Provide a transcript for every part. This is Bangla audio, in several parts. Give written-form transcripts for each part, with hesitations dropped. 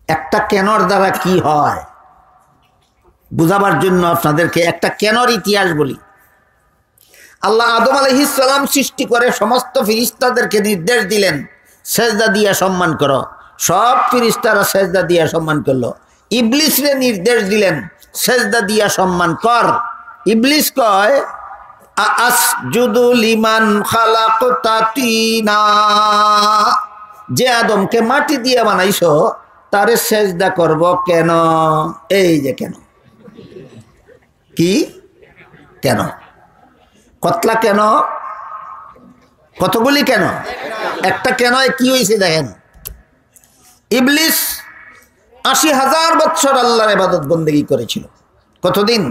একটা কেনর দ্বারা কি হয় বুঝাবার জন্য আপনাদেরকে একটা কেনর ইতিহাস বলি। আল্লাহ আদম আলাইহিস সালাম সৃষ্টি করে সমস্ত ফেরেশতাদেরকে নির্দেশ দিলেন সেজদা দিয়া সম্মান করো। সব ফেরেশতারা সেজদা দিয়া সম্মান করলো। ইবলিসকে নির্দেশ দিলেন সেজদা দিয়া সম্মান কর। ইবলিস কয় আসজুদু লিমান খালাকতা তিনা, যে আদমকে মাটি দিয়ে বানাইছো তারে সেজদা করব কেন? এই যে কেন, কি কেন, কতলা কেন, কতগুলি কেন, একটা কেন কি হয়েছে দেখেন। ইবলিস ৮০,০০০ বছর আল্লাহর ইবাদত বন্দেগী করেছিল। কতদিন?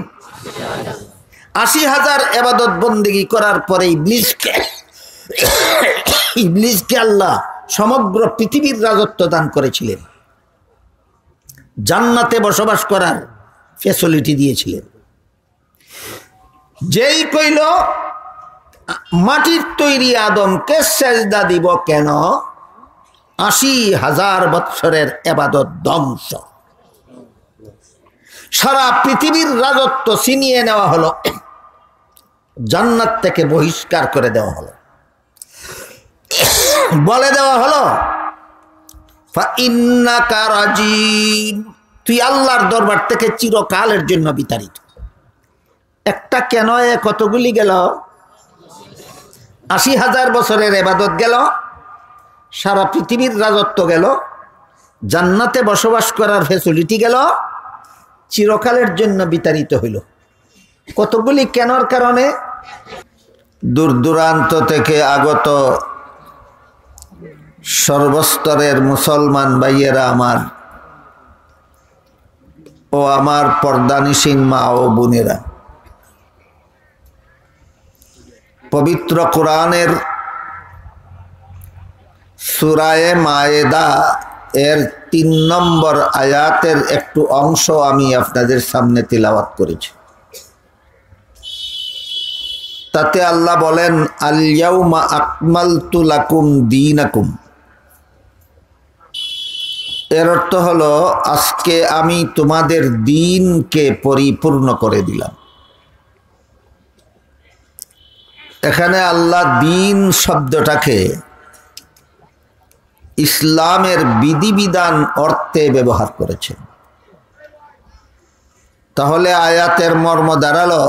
৮০,০০০ ইবাদত বন্দেগী করার পরে ইবলিসকে আল্লাহ সমগ্র পৃথিবীর রাজত্ব দান করেছিলেন, জান্নাতে বসবাস করার ফ্যাসিলিটি দিয়েছিলেন। যেই কইল মাটির তৈরি আদমকে সেজদা দিব কেন, ৮০,০০০ বৎসরের ইবাদত ধ্বংস, সারা পৃথিবীর রাজত্ব ছিনিয়ে নেওয়া হলো, জান্নাত থেকে বহিষ্কার করে দেওয়া হলো, বলে দেওয়া হলো ফাইন্নাকা রাজিম, তুই আল্লাহর দরবার থেকে চিরকালের জন্য বিতাড়িত। একটা কেন কতগুলি গেল? ৮০,০০০ বছরের ইবাদত গেল, সারা পৃথিবীর রাজত্ব গেল, জান্নাতে বসবাস করার ফ্যাসিলিটি গেল, চিরকালের জন্য বিতাড়িত হইল। কতগুলি কেনর কারণে? দূর দূরান্ত থেকে আগত সর্বস্তরের মুসলমান ভাইয়েরা আমার ও আমার পর্দানিসীন মা ও বোনেরা, পবিত্র কোরআনের সূরায়ে মায়েদা এর ৩ নম্বর আয়াতের একটু অংশ আমি আপনাদের সামনে তিলাওয়াত করেছি। তাতে আল্লাহ বলেন আল ইয়াউমা আকমালতু লাকুম দীনাকুম, এর অর্থ হলো আজকে আমি তোমাদের দ্বীনকে পরিপূর্ণ করে দিলাম। এখানে আল্লাহ দ্বীন শব্দটাকে ইসলামের বিধিবিধান অর্থে ব্যবহার করেছেন। তাহলে আয়াতের মর্ম দাঁড়ালো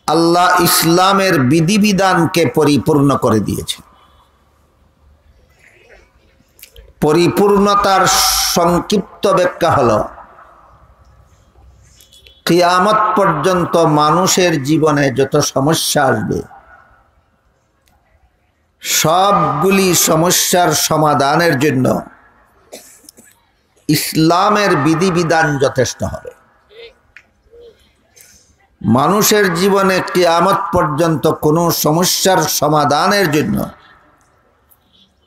আল্লাহ ইসলামের বিধিবিধানকে পরিপূর্ণ করে দিয়েছেন। পরিপূর্ণতার সংক্ষিপ্ত ব্যাখ্যা হলো কিয়ামত পর্যন্ত মানুষের জীবনে যত সমস্যা আসবে সবগুলি সমস্যার সমাধানের জন্য ইসলামের বিধিবিধান যথেষ্ট হবে। মানুষের জীবনে কিয়ামত পর্যন্ত কোনো সমস্যার সমাধানের জন্য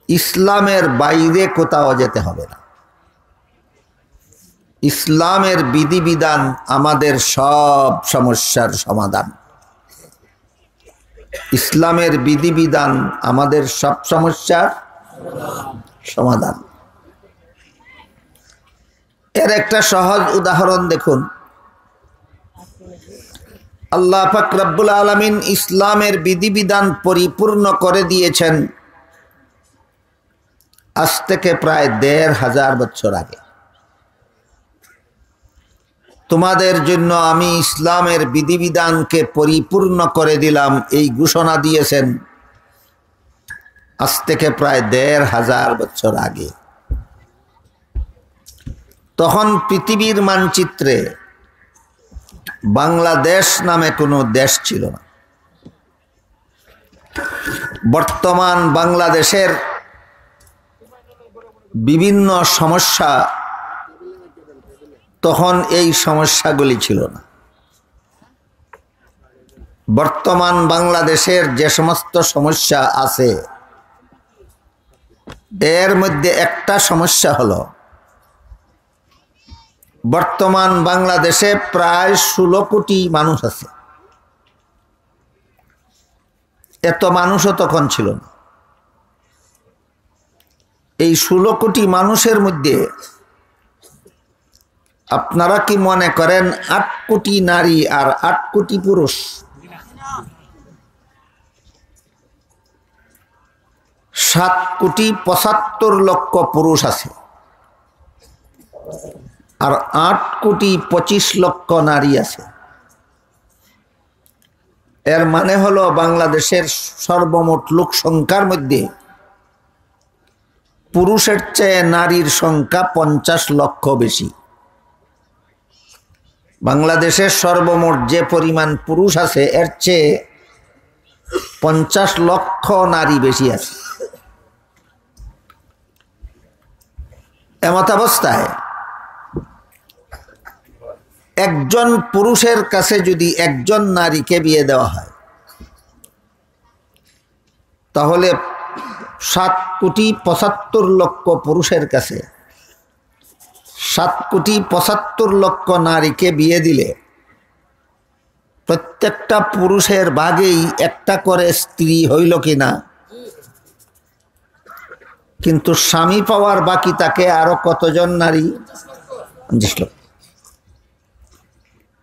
ইসলামের বাইরে কোথাও যেতে হবে না। ইসলামের বিধিবিধান আমাদের সব সমস্যার সমাধান। ইসলামের বিধিবিধান আমাদের সব সমস্যার সমাধান। এর একটা সহজ উদাহরণ দেখুন। আল্লাহ পাক রব্বুল আলামিন ইসলামের বিধিবিধান পরিপূর্ণ করে দিয়েছেন আজ থেকে প্রায় ১৫০০ বছর আগে। তোমাদের জন্য আমি ইসলামের বিধিবিধানকে পরিপূর্ণ করে দিলাম, এই ঘোষণা দিয়েছেন আজ থেকে প্রায় ১৫০০ বছর আগে। তখন পৃথিবীর মানচিত্রে বাংলাদেশ নামে কোনো দেশ ছিল না। বর্তমান বাংলাদেশের বিভিন্ন সমস্যা, তখন এই সমস্যাগুলি ছিল না। বর্তমান বাংলাদেশের যে সমস্ত সমস্যা আছে এর মধ্যে একটা সমস্যা হলো বর্তমান বাংলাদেশে প্রায় ১৬ কোটি মানুষ আছে। এত মানুষও তখন ছিল না। এই 16 কোটি মানুষের মধ্যে আপনারা কি মনে করেন 8 কোটি নারী আর 8 কোটি পুরুষ? 7,75,00,000 পুরুষ আছে আর 8,25,00,000 নারী আছে। এর মানে হলো বাংলাদেশের সর্বমোট লোক সংখ্যার মধ্যে পুরুষের চেয়ে নারীর সংখ্যা 50 লক্ষ বেশি। বাংলাদেশের সর্বমোট যে পরিমাণ পুরুষ আছে এর চেয়ে 50 লক্ষ নারী বেশি আছে। এমত অবস্থায় একজন পুরুষের কাছে যদি একজন নারীকে বিয়ে দেওয়া হয় তাহলে 7,75,00,000 পুরুষের কাছে 7,75,00,000 নারীকে বিয়ে দিলে প্রত্যেকটা পুরুষের ভাগেই একটা করে স্ত্রী হইল কিনা? কিন্তু স্বামী পাওয়ার বাকি তাকে আরো কতজন নারী? 50 লক্ষ।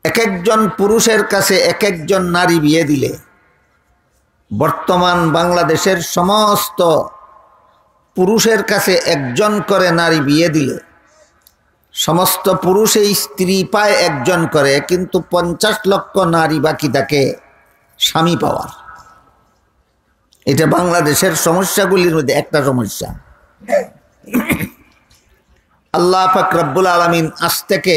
এক একজন পুরুষের কাছে এক একজন নারী বিয়ে দিলে বর্তমান বাংলাদেশের সমস্ত পুরুষের কাছে একজন করে নারী বিয়ে দিলে সমস্ত পুরুষই স্ত্রী পায় একজন করে, কিন্তু 50 লক্ষ নারী বাকি থাকে স্বামী পাওয়ার। এটা বাংলাদেশের সমস্যাগুলির মধ্যে একটা সমস্যা। আল্লাহ পাক রব্বুল আলামিন আজ থেকে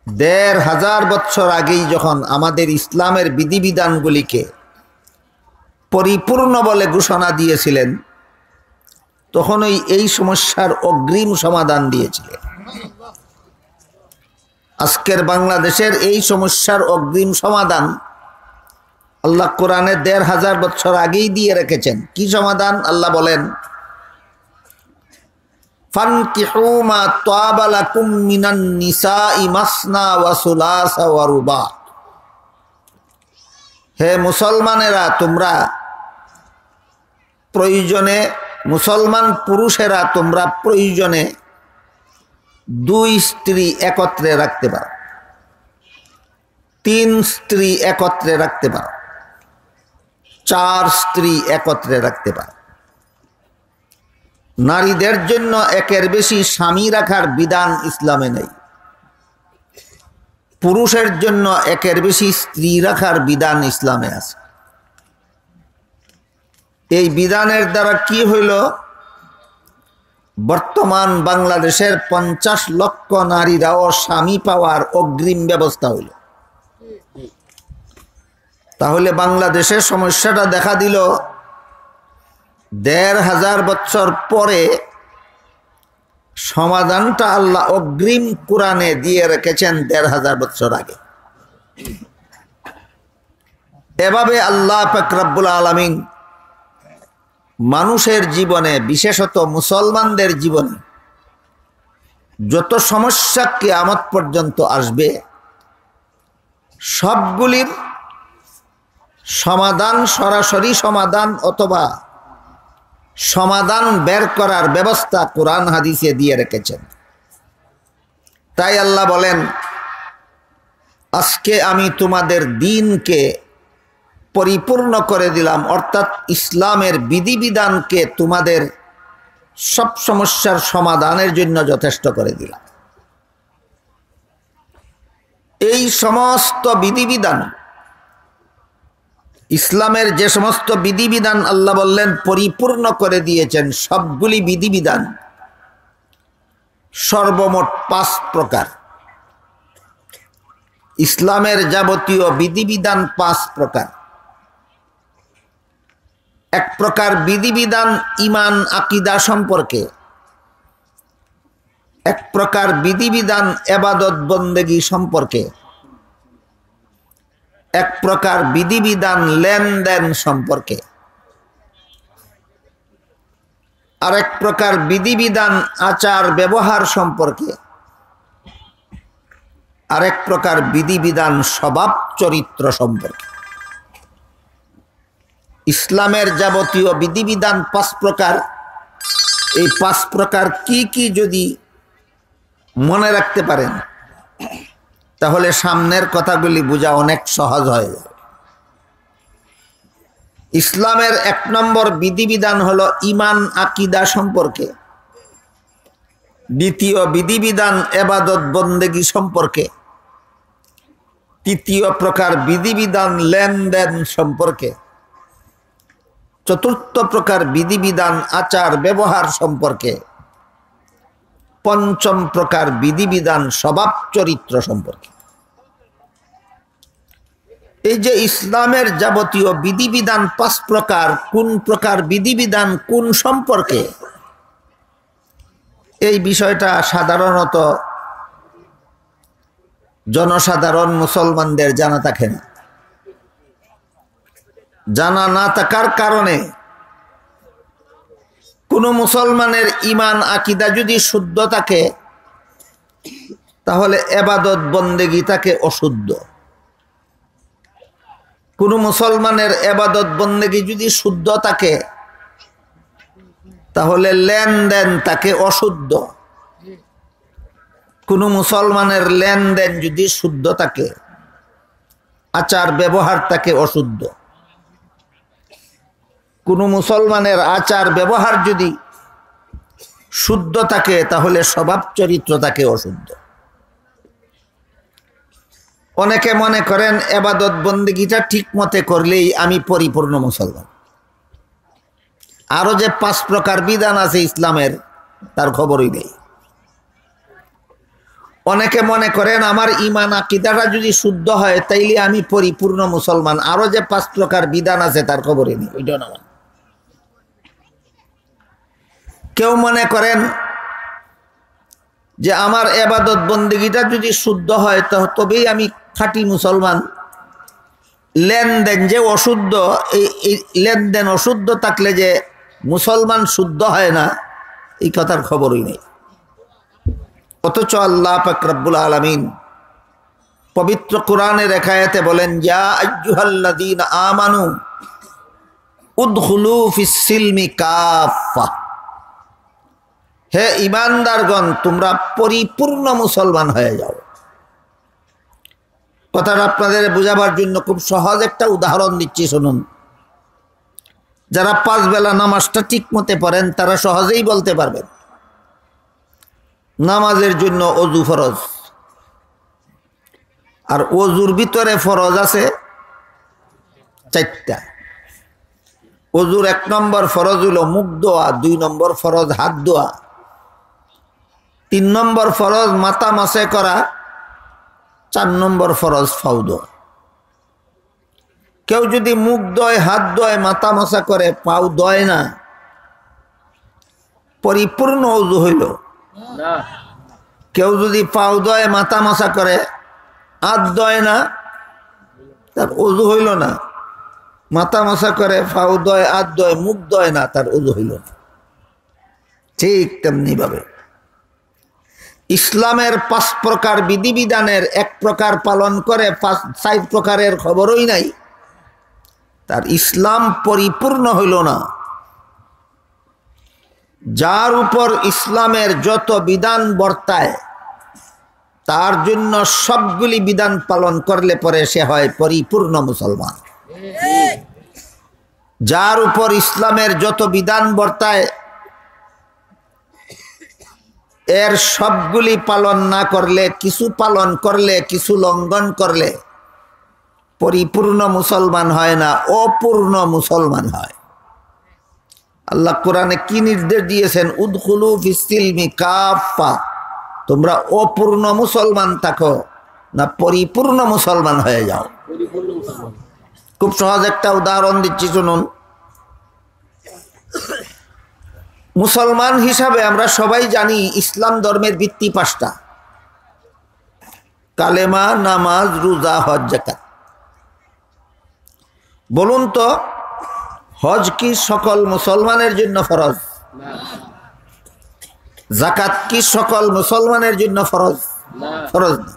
১৫০০ বছর আগেই যখন আমাদের ইসলামের বিধিবিধানগুলিকে পরিপূর্ণ বলে ঘোষণা দিয়েছিলেন তখনই এই সমস্যার অগ্রিম সমাধান দিয়েছিলেন। আজকের বাংলাদেশের এই সমস্যার অগ্রিম সমাধান আল্লাহ কোরআনে ১৫০০ বছর আগেই দিয়ে রেখেছেন। কি সমাধান? আল্লাহ বলেন, ফানকিহু মা তাবা লাকুম মিনান নিসাই মাসনা ওয়া সুলাসা ওয়া রুবা। হে মুসলমানেরা, তোমরা প্রয়োজনে, মুসলমান পুরুষেরা তোমরা প্রয়োজনে 2 স্ত্রী একত্রে রাখতে পারো, 3 স্ত্রী একত্রে রাখতে পারো, 4 স্ত্রী একত্রে রাখতে পারো। নারীদের জন্য একের বেশি স্বামী রাখার বিধান ইসলামে নেই। পুরুষের জন্য একের বেশি স্ত্রী রাখার বিধান ইসলামে আছে। এই বিধানের দ্বারা কি হইল? বর্তমান বাংলাদেশের 50 লক্ষ নারীরাও স্বামী পাওয়ার অগ্রিম ব্যবস্থা হইল। তাহলে বাংলাদেশের সমস্যাটা দেখা দিল ১৫০০ বছর পরে। সমাধানটা আল্লাহ অগ্রিম কোরআনে দিয়ে রেখেছেন ১৫০০ বছর আগে। এভাবে আল্লাহ পাক রব্বুল আলামিন মানুষের জীবনে, বিশেষত মুসলমানদের জীবনে যত সমস্যা কিয়ামত পর্যন্ত আসবে সবগুলির সমাধান, সরাসরি সমাধান অথবা সমাধান বের করার ব্যবস্থা কোরআন হাদিসে দিয়ে রেখেছেন। তাই আল্লাহ বলেন, আজকে আমি তোমাদের দ্বীনকে পরিপূর্ণ করে দিলাম, অর্থাৎ ইসলামের বিধিবিধানকে তোমাদের সব সমস্যার সমাধানের জন্য যথেষ্ট করে দিলাম। এই সমস্ত বিধিবিধান, ইসলামের যে সমস্ত বিধিবিধান আল্লাহ বললেন পরিপূর্ণ করে দিয়েছেন, সবগুলি বিধিবিধান সর্বমোট 5 প্রকার। ইসলামের যাবতীয় বিধিবিধান 5 প্রকার। এক প্রকার বিধিবিধান ঈমান আকীদা সম্পর্কে, এক প্রকার বিধিবিধান ইবাদত বন্দেগী সম্পর্কে, এক প্রকার বিধিবিধান লেনদেন সম্পর্কে, আর এক প্রকার বিধিবিধান আচার ব্যবহার সম্পর্কে, আর এক প্রকার বিধিবিধান স্বভাব চরিত্র সম্পর্কে। ইসলামের যাবতীয় বিধিবিধান 5 প্রকার। এই 5 প্রকার কি কি যদি মনে রাখতে পারেন তাহলে সামনের কথাগুলি বোঝা অনেক সহজ হয়ে যাবে। ইসলামের 1 নম্বর বিধিবিধান হলো ঈমান আকীদা সম্পর্কে, দ্বিতীয় বিধিবিধান ইবাদত বন্দেগী সম্পর্কে, তৃতীয় প্রকার বিধিবিধান লেনদেন সম্পর্কে, চতুর্থ প্রকার বিধিবিধান আচার ব্যবহার সম্পর্কে, পঞ্চম প্রকার বিধিবিধান স্বভাব চরিত্র সম্পর্কে। এই যে ইসলামের যাবতীয় বিধিবিধান 5 প্রকার, কোন প্রকার বিধিবিধান কোন সম্পর্কে, এই বিষয়টা সাধারণত জনসাধারণ মুসলমানদের জানা থাকে না। জানা না থাকার কারণে কোন মুসলমানের ঈমান আকীদা যদি শুদ্ধ থাকে তাহলে ইবাদত বন্দেগী তাকে অশুদ্ধ। কোন মুসলমানের ইবাদত বন্দেগী যদি শুদ্ধ থাকে তাহলে লেনদেন তাকে অশুদ্ধ। কোন মুসলমানের লেনদেন যদি শুদ্ধ থাকে আচার ব্যবহার তাকে অশুদ্ধ। কোন মুসলমানের আচার ব্যবহার যদি শুদ্ধ থাকে তাহলে স্বভাব চরিত্র তাকে অশুদ্ধ। অনেকে মনে করেন ইবাদত বন্দেগীটা ঠিক মতে করলেই আমি পরিপূর্ণ মুসলমান। আরো যে 5 প্রকার বিধান আছে ইসলামের তার খবরই নেই। অনেকে মনে করেন আমার ঈমান আকীদাটা যদি শুদ্ধ হয় তাইলে আমি পরিপূর্ণ মুসলমান। আরো যে 5 প্রকার বিধান আছে তার খবরই নেই, ওইটা না। কেউ মনে করেন যে আমার ইবাদত বন্দেগীটা যদি শুদ্ধ হয় তবেই আমি খাঁটি মুসলমান। লেনদেন যে অশুদ্ধ, এই লেনদেন অশুদ্ধ থাকলে যে মুসলমান শুদ্ধ হয় না, এই কথার খবরই নেই। অথচ আল্লাহ পাক রব্বুল আলামিন পবিত্র কোরআনের এক আয়াতে বলেন, ইয়া আইয়ুহাল্লাযীনা আমানু উদখুলু ফিস সিলমি কাফা। হে ঈমানদারগণ, তোমরা পরিপূর্ণ মুসলমান হয়ে যাও। কথাটা আপনাদের বোঝাবার জন্য খুব সহজ একটা উদাহরণ দিচ্ছি, শুনুন। যারা 5 বেলা নামাজটা ঠিক মতে পড়েন তারা সহজেই বলতে পারবেন নামাজের জন্য ওযু ফরজ। আর ওযুর ভিতরে ফরজ আছে 4টা। ওযুর 1 নম্বর ফরজ হলো মুখ ধোয়া, 2 নম্বর ফরজ হাত ধোয়া, 3 নম্বর ফরজ মাথা মাসে করা, 4 নম্বর ফরজ পাও ধোয়া। কেউ যদি মুখ ধোয়, হাত ধোয়, মাথা মাসা করে, পাও ধোয় না, পরিপূর্ণ ওযু হইল না। কেউ যদি পাও ধোয়, মাথা মাসা করে, হাত ধোয় না, তার ওযু হইল না। মাথা মাসা করে, পাও ধোয়, হাত ধোয়, মুখ ধোয় না, তার ওযু হইল না। ঠিক তেমনি ভাবে ইসলামের 5 প্রকার বিধিবিধানের 1 প্রকার পালন করে 4 প্রকারের খবরই নাই, তার ইসলাম পরিপূর্ণ হইল না। যার উপর ইসলামের যত বিধান বর্তায় তার জন্য সবগুলি বিধান পালন করলে পরে সে হয় পরিপূর্ণ মুসলমান। যার উপর ইসলামের যত বিধান বর্তায় এর সবগুলি পালন না করলে, কিছু পালন করলে, কিছু লঙ্ঘন করলে পরিপূর্ণ মুসলমান হয় না, অপূর্ণ মুসলমান হয়। আল্লাহ কোরআনে কি নির্দেশ দিয়েছেন? উদখুলু ফিস সিলমি কাফা। তোমরা অপূর্ণ মুসলমান থাকো না পরিপূর্ণ মুসলমান হয়ে যাও। খুব সহজ একটা উদাহরণ দিচ্ছি, শুনুন। মুসলমান হিসাবে আমরা সবাই জানি ইসলাম ধর্মের ভিত্তি 5টা: কালেমা, নামাজ, রোজা, হজ, যাকাত। বলুন তো, হজ কি সকল মুসলমানের জন্য ফরজ? যাকাত কি সকল মুসলমানের জন্য ফরজ? ফরজ না।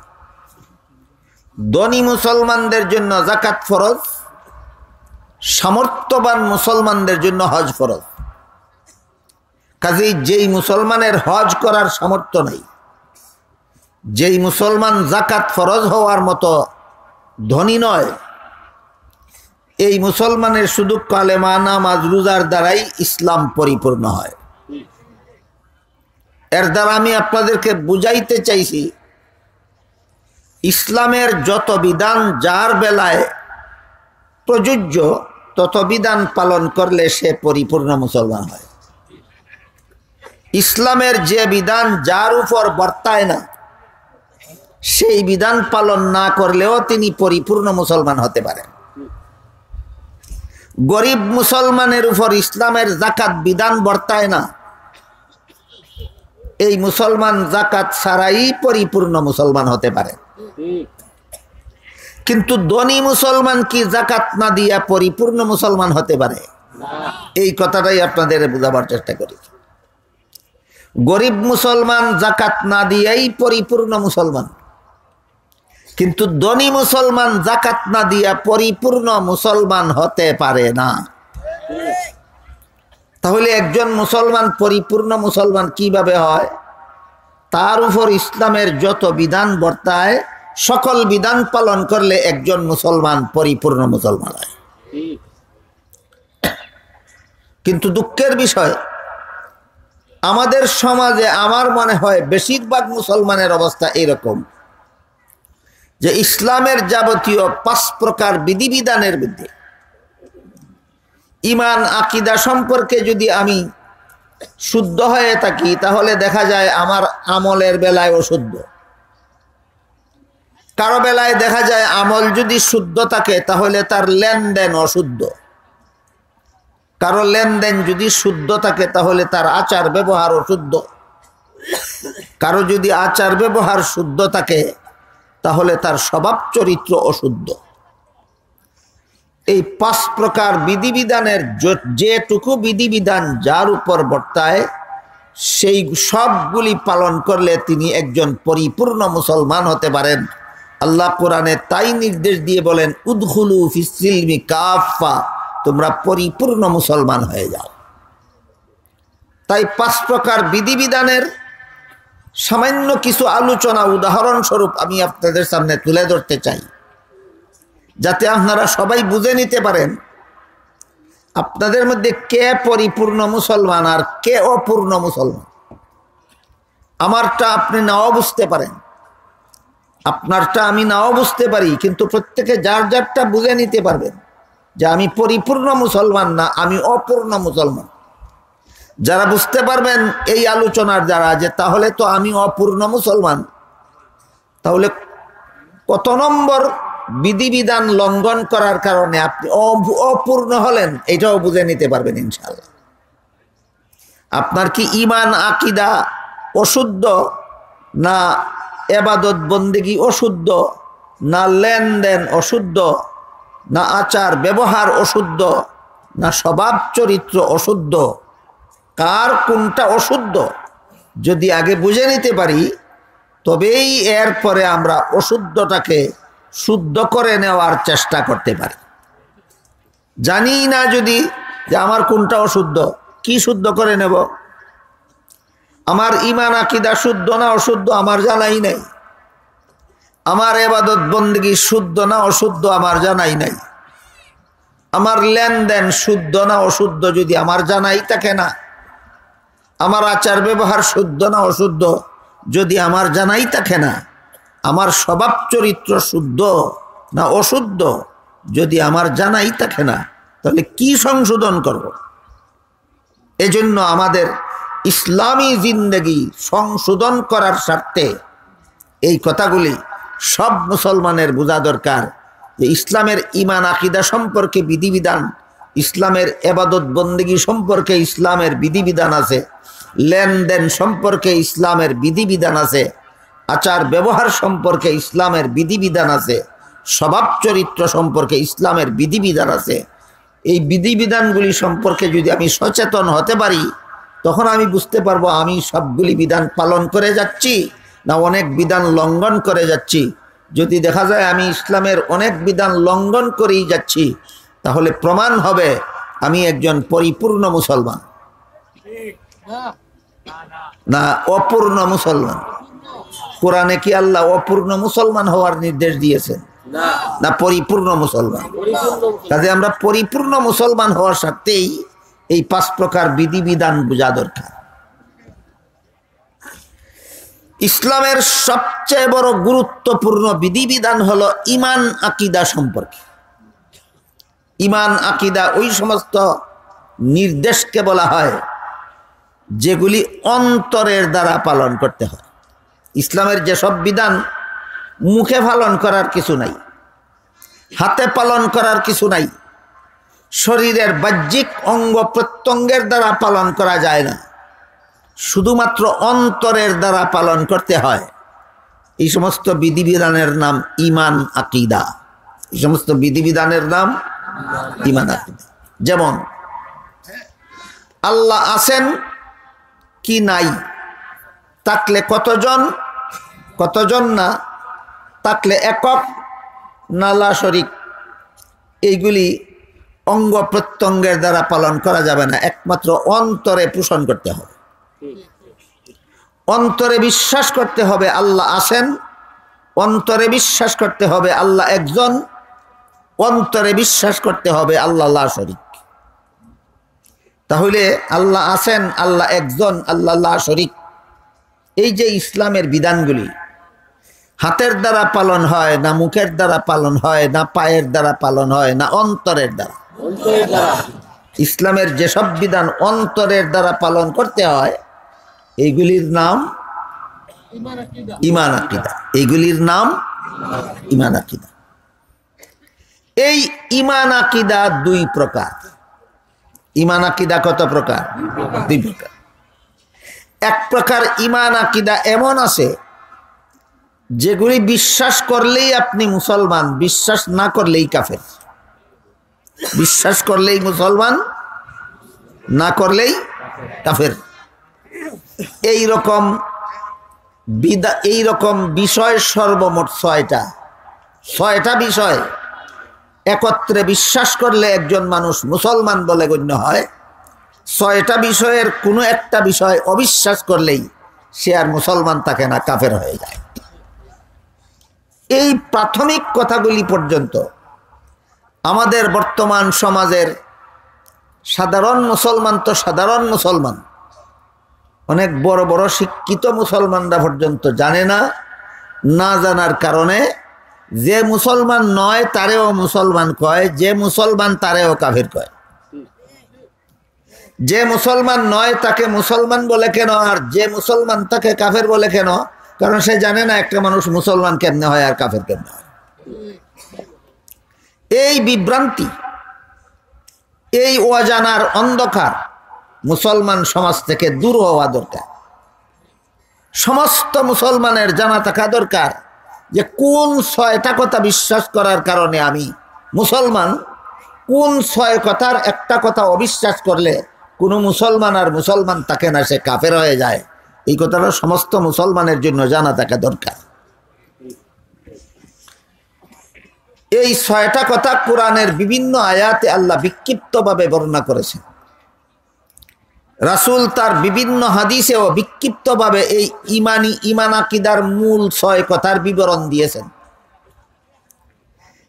ধনী মুসলমানদের জন্য যাকাত ফরজ, সামর্থ্যবান মুসলমানদের জন্য হজ ফরজ। কাজেই যেই মুসলমানের হজ করার সামর্থ্য নেই, যেই মুসলমান যাকাত ফরজ হওয়ার মতো ধনী নয়, এই মুসলমানের শুধু কালেমা নামাজ রোজার দ্বারাই ইসলাম পরিপূর্ণ হয়। এর দ্বারা আমি আপনাদেরকে বুঝাইতে চাইছি, ইসলামের যত বিধান যার বেলায় প্রযোজ্য তত বিধান পালন করলে সে পরিপূর্ণ মুসলমান হয়। ইসলামের যে বিধান যার উপর বর্তায় না, সেই বিধান পালন না করলেও তিনি পরিপূর্ণ মুসলমান হতে পারেন। গরিব মুসলমানের উপর ইসলামের যাকাত বিধান বর্তায় না, এই মুসলমান যাকাত ছাড়াই পরিপূর্ণ মুসলমান হতে পারে। কিন্তু ধনী মুসলমান কি যাকাত না দিয়া পরিপূর্ণ মুসলমান হতে পারে? এই কথাটাই আপনাদের বোঝাবার চেষ্টা করি। গরিব মুসলমান যাকাত না দিয়াই পরিপূর্ণ মুসলমান, কিন্তু ধনী মুসলমান যাকাত না দিয়া পরিপূর্ণ মুসলমান হতে পারে না। তাহলে একজন মুসলমান পরিপূর্ণ মুসলমান কিভাবে হয়? তার উপর ইসলামের যত বিধান বর্তায় সকল বিধান পালন করলে একজন মুসলমান পরিপূর্ণ মুসলমান হয়। কিন্তু দুঃখের বিষয়, আমাদের সমাজে আমার মনে হয় বেশিরভাগ মুসলমানের অবস্থা এরকম যে ইসলামের যাবতীয় 5 প্রকার বিধিবিধানের মধ্যে ঈমান আকীদা সম্পর্কে যদি আমি শুদ্ধ হয়ে থাকি, তাহলে দেখা যায় আমার আমলের বেলায় অশুদ্ধ। কারো বেলায় দেখা যায় আমল যদি শুদ্ধ থাকে তাহলে তার লেনদেন অশুদ্ধ। কারো লেনদেন যদি শুদ্ধ থাকে তাহলে তার আচার ব্যবহার অশুদ্ধ। কারো যদি আচার ব্যবহার শুদ্ধ থাকে তাহলে তার স্বভাব চরিত্র অশুদ্ধ। এই 5 প্রকার বিধিবিধানের যেটুকু বিধিবিধান যার উপর বর্তায় সেই সবগুলি পালন করলে তিনি একজন পরিপূর্ণ মুসলমান হতে পারেন। আল্লাহ কোরআনে তাই নির্দেশ দিয়ে বলেন, উদখুলু ফিস-সিলমি কাফা, তোমরা পরিপূর্ণ মুসলমান হয়ে যাও। তাই 5 প্রকার বিধিবিধানের সামান্য কিছু আলোচনা উদাহরণস্বরূপ আমি আপনাদের সামনে তুলে ধরতে চাই, যাতে আপনারা সবাই বুঝে নিতে পারেন আপনাদের মধ্যে কে পরিপূর্ণ মুসলমান আর কে অপূর্ণ মুসলমান। আমারটা আপনি নাও বুঝতে পারেন, আপনারটা আমি নাও বুঝতে পারি, কিন্তু প্রত্যেকে যার যারটা বুঝে নিতে পারবেন যে আমি পরিপূর্ণ মুসলমান না, আমি অপূর্ণ মুসলমান। যারা বুঝতে পারবেন এই আলোচনার দ্বারা যে তাহলে তো আমি অপূর্ণ মুসলমান, তাহলে কত নম্বর বিধিবিধান লঙ্ঘন করার কারণে আপনি অপূর্ণ হলেন এটাও বুঝে নিতে পারবেন ইনশাআল্লাহ। আপনার কি ঈমান আকীদা অশুদ্ধ, না ইবাদত বন্দেগী অশুদ্ধ, না লেনদেন অশুদ্ধ, না আচার ব্যবহার অশুদ্ধ, না স্বভাব চরিত্র অশুদ্ধ, কার কোনটা অশুদ্ধ যদি আগে বুঝে নিতে পারি, তবেই এরপরে আমরা অশুদ্ধটাকে শুদ্ধ করে নেওয়ার চেষ্টা করতে পারি। জানি না যদি যে আমার কোনটা অশুদ্ধ, কি শুদ্ধ করে নেব? আমার ঈমান আকীদা শুদ্ধ না অশুদ্ধ আমার জানাই নাই, আমার ইবাদত বন্দেগী শুদ্ধ না অশুদ্ধ আমার জানাই নাই, আমার লেনদেন শুদ্ধ না অশুদ্ধ যদি আমার জানাই থাকে না, আমার আচার ব্যবহার শুদ্ধ না অশুদ্ধ যদি আমার জানাই থাকে না, আমার স্বভাব চরিত্র শুদ্ধ না অশুদ্ধ যদি আমার জানাই থাকে না, তাহলে কি সংশোধন করব? এজন্য আমাদের ইসলামী জিন্দেগি সংশোধন করার স্বার্থে এই কথাগুলি সব মুসলমানের বোঝা দরকার যে ইসলামের ঈমান আকীদা সম্পর্কে বিধিবিধান, ইসলামের ইবাদত বন্দেগী সম্পর্কে ইসলামের বিধিবিধান আছে, লেনদেন সম্পর্কে ইসলামের বিধিবিধান আছে, আচার ব্যবহার সম্পর্কে ইসলামের বিধিবিধান আছে, স্বভাব চরিত্র সম্পর্কে ইসলামের বিধিবিধান আছে। এই বিধিবিধানগুলি সম্পর্কে যদি আমি সচেতন হতে পারি, তখন আমি বুঝতে পারবো আমি সবগুলি বিধান পালন করে যাচ্ছি না অনেক বিধান লঙ্ঘন করে যাচ্ছি। যদি দেখা যায় আমি ইসলামের অনেক বিধান লঙ্ঘন করেই যাচ্ছি, তাহলে প্রমাণ হবে আমি একজন পরিপূর্ণ মুসলমান। না অপূর্ণ মুসলমান? কোরআনে কি আল্লাহ অপূর্ণ মুসলমান হওয়ার নির্দেশ দিয়েছেন? না পরিপূর্ণ মুসলমান? কাজে আমরা পরিপূর্ণ মুসলমান হওয়ার সাথেই এই 5 প্রকার বিধিবিধান বোঝা দরকার। ইসলামের সবচেয়ে বড় গুরুত্বপূর্ণ বিধিবিধান হলো ঈমান আকীদা সম্পর্কে। ঈমান আকীদা ওই সমস্ত নির্দেশকে বলা হয় যেগুলি অন্তরের দ্বারা পালন করতে হয়। ইসলামের যেসব বিধান মুখে পালন করার কিছু নাই, হাতে পালন করার কিছু নাই, শরীরের বাহ্যিক অঙ্গ প্রত্যঙ্গের দ্বারা পালন করা যায় না, শুধুমাত্র অন্তরের দ্বারা পালন করতে হয়, এই সমস্ত বিধিবিধানের নাম ঈমান আকীদা। এই সমস্ত বিধিবিধানের নাম ঈমান আকীদা। যেমন আল্লাহ আছেন কি নাই, থাকলে কতজন, কতজন না, থাকলে একক না লা শরীক, এইগুলি অঙ্গ প্রত্যঙ্গের দ্বারা পালন করা যাবে না, একমাত্র অন্তরে পোষণ করতে হবে। অন্তরে বিশ্বাস করতে হবে আল্লাহ আছেন, অন্তরে বিশ্বাস করতে হবে আল্লাহ একজন, অন্তরে বিশ্বাস করতে হবে আল্লাহ লা শরীক। তাহলে আল্লাহ আছেন, আল্লাহ একজন, আল্লাহ লা শরীক, এই যে ইসলামের বিধানগুলি হাতের দ্বারা পালন হয় না, মুখের দ্বারা পালন হয় না, পায়ের দ্বারা পালন হয় না, অন্তরের দ্বারা। ইসলামের যেসব বিধান অন্তরের দ্বারা পালন করতে হয় এইগুলির নাম ঈমান আকীদা। এইগুলির নাম ঈমান আকীদা। এই ঈমান আকীদা 2 প্রকার। ঈমান আকীদা কত প্রকার? 2 প্রকার। এক প্রকার ঈমান আকীদা এমন আছে যেগুলি বিশ্বাস করলেই আপনি মুসলমান, বিশ্বাস না করলেই কাফের। বিশ্বাস করলেই মুসলমান, না করলেই কাফের। এই রকম বিষয় সর্বমোট 6টা বিষয় একত্রে বিশ্বাস করলে একজন মানুষ মুসলমান বলে গণ্য হয়। 6টা বিষয়ের কোনো একটা বিষয় অবিশ্বাস করলেই সে আর মুসলমান থাকে না, কাফের হয়ে যায়। এই প্রাথমিক কথাগুলি পর্যন্ত আমাদের বর্তমান সমাজের সাধারণ মুসলমান তো সাধারণ মুসলমান, অনেক বড় বড় শিক্ষিত মুসলমানরা পর্যন্ত জানে না। না জানার কারণে যে মুসলমান নয় তারেও মুসলমান কয়, যে মুসলমান তারেও কাফের কয়। যে মুসলমান নয় তাকে মুসলমান বলে কেন, আর যে মুসলমান তাকে কাফের বলে কেন? কারণ সে জানে না একটা মানুষ মুসলমান কেমনে হয় আর কাফের কেমনে হয়। এই বিভ্রান্তি, এই অজানার অন্ধকার মুসলমান সমাজ থেকে দূর হওয়া দরকার। সমস্ত মুসলমানের জানা থাকা দরকার যে কোন 6টা কথা বিশ্বাস করার কারণে আমি মুসলমান, কোন 6 কথার একটা কথা অবিশ্বাস করলে কোনো মুসলমান আর মুসলমান থাকে না, সে কাফের হয়ে যায়। এই কথাটা সমস্ত মুসলমানের জন্য জানা থাকা দরকার। এই 6টা কথা কোরআনের বিভিন্ন আয়াতে আল্লাহ বিক্ষিপ্তভাবে বর্ণনা করেছেন। রাসূল তার বিভিন্ন হাদিসেও বিক্ষিপ্তভাবে এই ঈমান আকীদার মূল 6 কথার বিবরণ দিয়েছেন।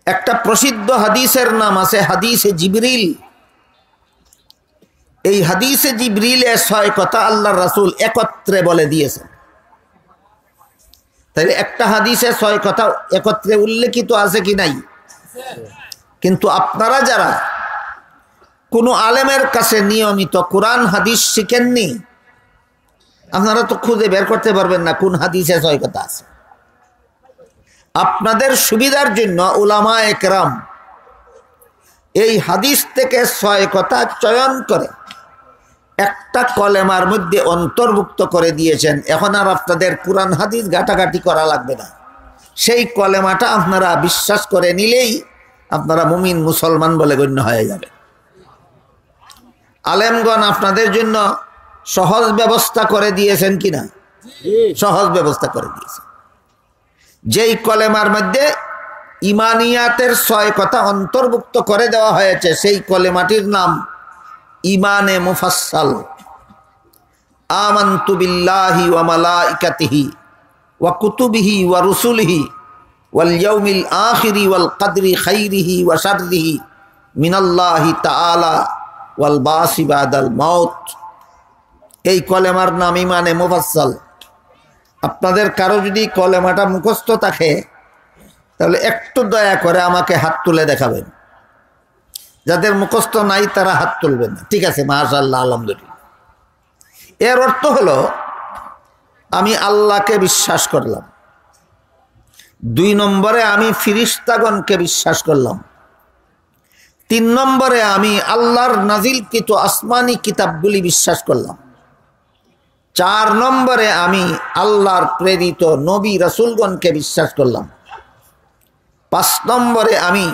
একটা প্রসিদ্ধ হাদিসের নাম আছে হাদিসে জিবরিল। এই হাদিসে জিবরিলের 6 কথা আল্লাহর রাসূল একত্রে বলে দিয়েছেন। তাহলে একটা হাদিসে 6 কথা একত্রে উল্লেখিত আছে কি নাই? কিন্তু আপনারা যারা কোনো আলেমের কাছে নিয়মিত কোরআন হাদিস শিখেননি, আপনারা তো খুঁজে বের করতে পারবেন না কোন হাদিসে 6 কথা আছে। আপনাদের সুবিধার জন্য উলামায়ে কেরাম এই হাদিস থেকে 6 কথা চয়ন করে একটা কলেমার মধ্যে অন্তর্ভুক্ত করে দিয়েছেন। এখন আর আপনাদের কোরআন হাদিস ঘাটাঘাটি করা লাগবে না। সেই কলেমাটা আপনারা বিশ্বাস করে নিলেই আপনারা মুমিন মুসলমান বলে গণ্য হয়ে যাবে। আলেমগণ আপনাদের জন্য সহজ ব্যবস্থা করে দিয়েছেন কিনা? সহজ ব্যবস্থা করে দিয়েছেন। যেই কলেমার মধ্যে ইমানিয়াতের 6 কথা অন্তর্ভুক্ত করে দেওয়া হয়েছে সেই কলেমাটির নাম ইমানে মুফাসসাল। আমানতু বিল্লাহি ওয়া মালাইকাতিহি ওয়া কুতুবিহি ওয়া রুসুলিহি ওয়াল ইয়াউমিল আখিরি ওয়াল কদরি খাইরিহি ওয়া শাররিহি মিনাল্লাহি তাআলা ওয়াল বাসি বাদাল মাউত। এই কলেমার নাম ইমানে মুফাসসাল। আপনাদের কারো যদি কলেমাটা মুখস্থ থাকে তাহলে একটু দয়া করে আমাকে হাত তুলে দেখাবেন। যাদের মুখস্থ নাই তারা হাত তুলবেন না, ঠিক আছে? মাশাআল্লাহ, আলহামদুলিল্লাহ। এর অর্থ হলো আমি আল্লাহকে বিশ্বাস করলাম, 2 নম্বরে আমি ফিরিস্তাগণকে বিশ্বাস করলাম, 3 নম্বরে আমি আল্লাহর নাজিলকৃত আসমানি কিতাবগুলি বিশ্বাস করলাম, 4 নম্বরে আমি আল্লাহর প্রেরিত নবী রাসূলগণকে বিশ্বাস করলাম, 5 নম্বরে আমি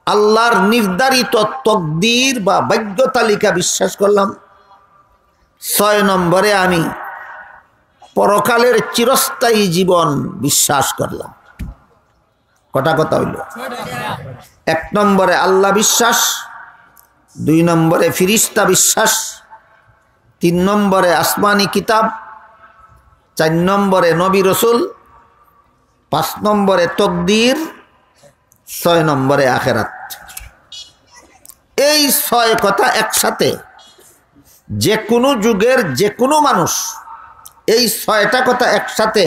আল্লাহর নির্ধারিত তকদির বা ভাগ্য তালিকা বিশ্বাস করলাম, 6 নম্বরে আমি পরকালের চিরস্থায়ী জীবন বিশ্বাস করলাম। কটা কথা হইল? 1 নম্বরে আল্লাহ বিশ্বাস, 2 নম্বরে ফিরিস্তা বিশ্বাস, 3 নম্বরে আসমানি কিতাব, 4 নম্বরে নবী রসুল, 5 নম্বরে তকদির, 6 নম্বরে আখেরাত। এই 6 কথা একসাথে যে কোনো যুগের যে কোনো মানুষ এই 6টা কথা একসাথে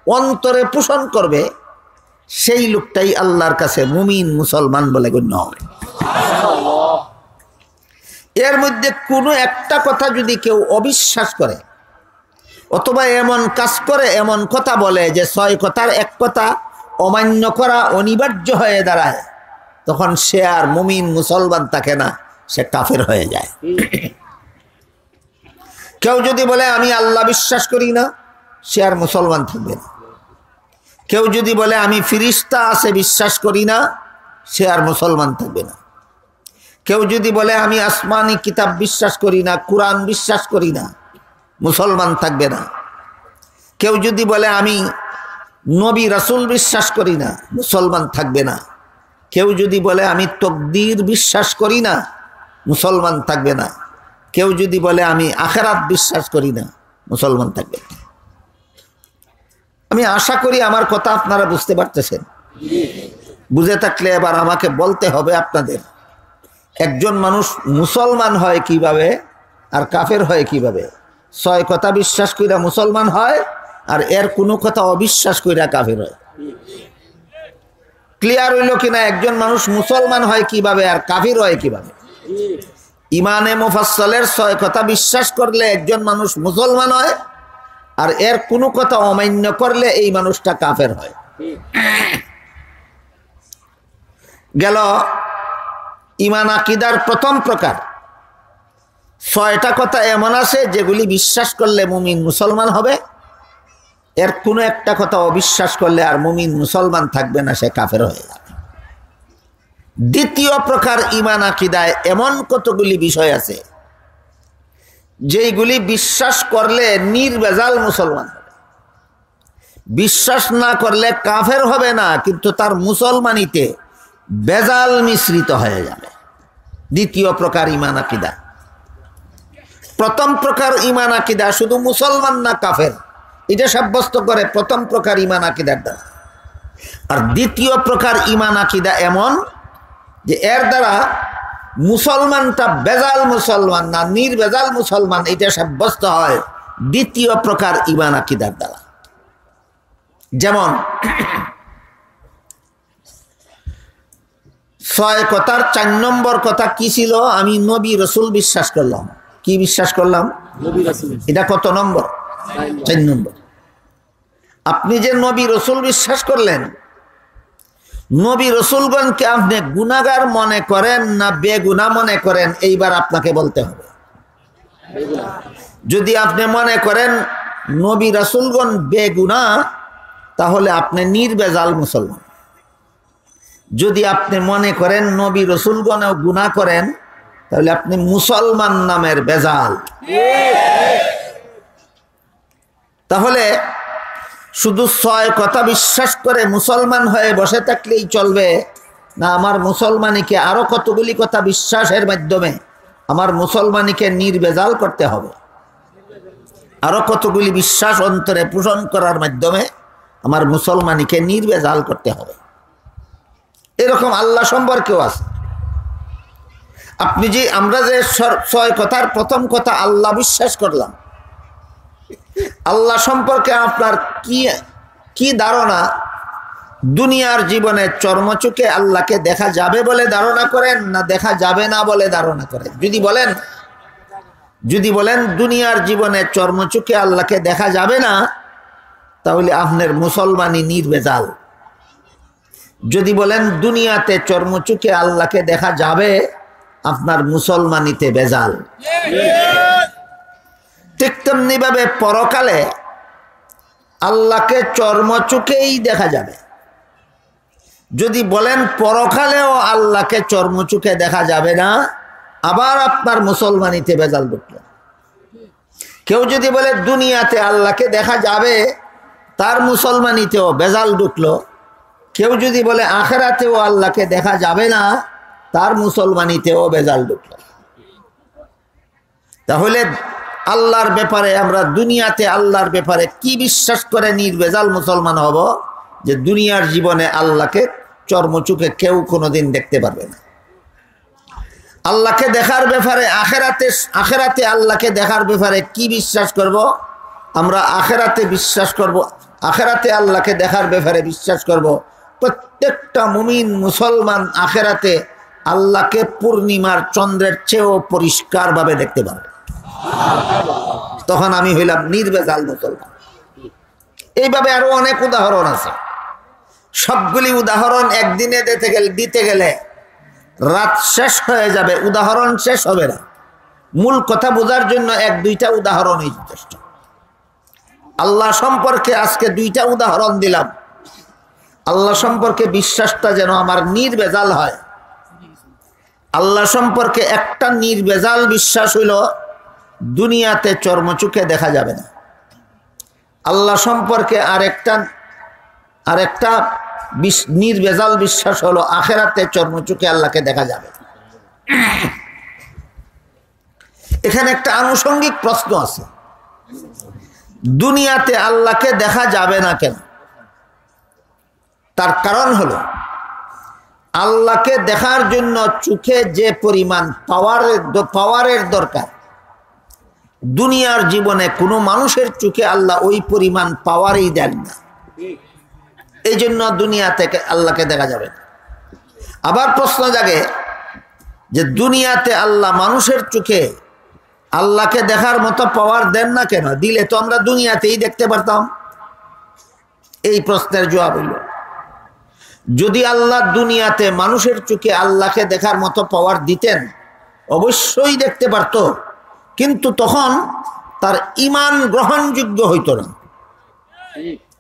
অন্তরে পোষণ করবে, সেই লোকটাই আল্লাহর কাছে মুমিন মুসলমান বলে গণ্য হবে। এর মধ্যে কোনো একটা কথা যদি কেউ অবিশ্বাস করে অথবা এমন কাজ করে, এমন কথা বলে যে 6 কথার এক কথা অমান্য করা অনিবার্য হয়ে দাঁড়ায়, তখন সে আর মুমিন মুসলমান থাকে না, সে কাফের হয়ে যায়। কেউ যদি বলে আমি আল্লাহ বিশ্বাস করি না, সে আর মুসলমান থাকবে না। কেউ যদি বলে আমি ফিরিস্তা আছে বিশ্বাস করি না, সে আর মুসলমান থাকবে না। কেউ যদি বলে আমি আসমানি কিতাব বিশ্বাস করি না, কুরআন বিশ্বাস করি না, মুসলমান থাকবে না। কেউ যদি বলে আমি নবী রাসূল বিশ্বাস করি না, মুসলমান থাকবে না। কেউ যদি বলে আমি তকদির বিশ্বাস করি না, মুসলমান থাকবে না। কেউ যদি বলে আমি আখিরাত বিশ্বাস করি না, মুসলমান থাকবে না। আমি আশা করি আমার কথা আপনারা বুঝতে পারতেছেন। বুঝে থাকলে এবার আমাকে বলতে হবে আপনাদের, একজন মানুষ মুসলমান হয় কিভাবে আর কাফের হয় কিভাবে? 6 কথা বিশ্বাস কইরা মুসলমান হয় আর এর কোনো কথা অবিশ্বাস কইরা কাফের হয়। ক্লিয়ার হইল কিনা? একজন মানুষ মুসলমান হয় কিভাবে আর কাফের হয় কিভাবে? ইমানে মুফাসসালের 6 কথা বিশ্বাস করলে একজন মানুষ মুসলমান হয় আর এর কোনো কথা অমান্য করলে এই মানুষটা কাফের হয়। গেল ইমান আকীদার প্রথম প্রকার। 6টা কথা এমন আছে যেগুলি বিশ্বাস করলে মুমিন মুসলমান হবে, এর কোনো একটা কথা অবিশ্বাস করলে আর মুমিন মুসলমান থাকবে না, সে কাফের হয়ে যাবে। দ্বিতীয় প্রকার ইমান আকীদায় এমন কতগুলি বিষয় আছে যেইগুলি বিশ্বাস করলে নির্ভেজাল মুসলমান হবে, বিশ্বাস না করলে কাফের হবে না, কিন্তু তার মুসলমানিতে বেজাল মিশ্রিত হয়ে যাবে। দ্বিতীয় প্রকার ইমান আকীদা। প্রথম প্রকার ইমান আকীদা শুধু মুসলমান না কাফের এটা সাব্যস্ত করে প্রথম প্রকার ইমান আকীদার দ্বারা। আর দ্বিতীয় প্রকার ইমান আকীদা এমন যে এর দ্বারা মুসলমানটা বেজাল মুসলমান না নির্বেজাল মুসলমান এটা সাব্যস্ত হয় দ্বিতীয় প্রকার ইমান আকীদার দ্বারা। যেমন 6 কথার 4 নম্বর কথা কি ছিল? আমি নবী রাসূল বিশ্বাস করলাম। কি বিশ্বাস করলাম? নবী রাসূল। এটা কত নম্বর? 4 নম্বর। আপনি যে নবী রাসূল বিশ্বাস করলেন, নবী রাসূলগণকে আপনি গুনাহগার মনে করেন না বেগুনাহ মনে করেন, এইবার আপনাকে বলতে হবে। যদি আপনি মনে করেন নবী রাসূলগণ বেগুনাহ, তাহলে আপনি নির্বেজাল মুসলমান। যদি আপনি মনে করেন নবী রাসূলগণও গুনাহ করেন, তাহলে আপনি মুসলমান নামের বেজাল। তাহলে শুধু 6 কথা বিশ্বাস করে মুসলমান হয়ে বসে থাকলেই চলবে না? আমার মুসলমানিকে আরো কতগুলি কথা বিশ্বাসের মাধ্যমে আমার মুসলমানিকে নির্বেজাল করতে হবে। আরো কতগুলি বিশ্বাস অন্তরে পোষণ করার মাধ্যমে আমার মুসলমানিকে নির্ভেজাল করতে হবে। এরকম আল্লাহ সম্পর্কেও আছে। আপনি যে আমরা যে 6 কথার প্রথম কথা আল্লাহ বিশ্বাস করলাম, আল্লাহ সম্পর্কে আপনার কি ধারণা? দুনিয়ার জীবনে চর্মচোখে আল্লাহকে দেখা যাবে বলে ধারণা করেন, না দেখা যাবে না বলে ধারণা করেন? যদি বলেন দুনিয়ার জীবনে চর্মচোখে আল্লাহকে দেখা যাবে না, তাহলে আপনার মুসলমানি নির্ভেজাল। যদি বলেন দুনিয়াতে চর্মচোখে আল্লাহকে দেখা যাবে, আপনার মুসলমানিতে ভেজাল। ঠিক তেমনি ভাবে পরকালে আল্লাহকে চর্মচোখেই দেখা যাবে। যদি বলেন পরকালেও আল্লাহকে চর্মচোখে দেখা যাবে না, আবার আপনার মুসলমানিতে ভেজাল ঢুকলো। কেউ যদি বলে দুনিয়াতে আল্লাহকে দেখা যাবে, তার মুসলমানিতেও ভেজাল ঢুকলো। কেউ যদি বলে আখিরাতেও আল্লাহকে দেখা যাবে না, তার মুসলমানিতেও ভেজাল ঢুকলো। তাহলে আল্লাহর ব্যাপারে আমরা দুনিয়াতে আল্লাহর ব্যাপারে কি বিশ্বাস করে নির্ভেজাল মুসলমান হব? যে দুনিয়ার জীবনে আল্লাহকে চর্মচোখে কেউ কোনোদিন দেখতে পারবে না। আল্লাহকে দেখার ব্যাপারে আখিরাতে আল্লাহকে দেখার ব্যাপারে কি বিশ্বাস করব? আমরা আখিরাতে বিশ্বাস করব, আখিরাতে আল্লাহকে দেখার ব্যাপারে বিশ্বাস করব। প্রত্যেকটা মুমিন মুসলমান আখিরাতে আল্লাহকে পূর্ণিমার চন্দ্রের চেয়েও পরিষ্কারভাবে দেখতে পারবে। তখন আমি হইলাম নির্ভেজাল মুসলমান। এইভাবে আরো অনেক উদাহরণ আছে। সবগুলি উদাহরণ একদিনে দিতে গেলে রাত শেষ হয়ে যাবে, উদাহরণ শেষ হবে না। মূল কথা বোঝার জন্য 1-2টা উদাহরণই যথেষ্ট। আল্লাহ সম্পর্কে আজকে 2টা উদাহরণ দিলাম। আল্লাহ সম্পর্কে বিশ্বাসটা যেন আমার নির্ভেজাল হয়। আল্লাহ সম্পর্কে একটা নির্ভেজাল বিশ্বাস হইল দুনিয়াতে চর্মচোখে দেখা যাবে না। আল্লাহ সম্পর্কে আরেকটা নির্ভেজাল বিশ্বাস হলো আখিরাতে চর্মচোখে আল্লাহকে দেখা যাবে। এখানে একটা আনুষঙ্গিক প্রশ্ন আছে, দুনিয়াতে আল্লাহকে দেখা যাবে না কেন? তার কারণ হলো আল্লাহকে দেখার জন্য চোখে যে পরিমাণ পাওয়ারের দরকার, দুনিয়ার জীবনে কোনো মানুষের চোখে আল্লাহ ওই পরিমাণ পাওয়ারই দেন না। এই জন্য দুনিয়া থেকে আল্লাহকে দেখা যাবে না। আবার প্রশ্ন জাগে যে দুনিয়াতে আল্লাহ মানুষের চোখে আল্লাহকে দেখার মতো পাওয়ার দেন না কেন? দিলে তো আমরা দুনিয়াতেই দেখতে পারতাম। এই প্রশ্নের জবাব হইল, যদি আল্লাহ দুনিয়াতে মানুষের চোখে আল্লাহকে দেখার মতো পাওয়ার দিতেন, অবশ্যই দেখতে পারত, কিন্তু তখন তার ঈমান গ্রহণযোগ্য হইতো না।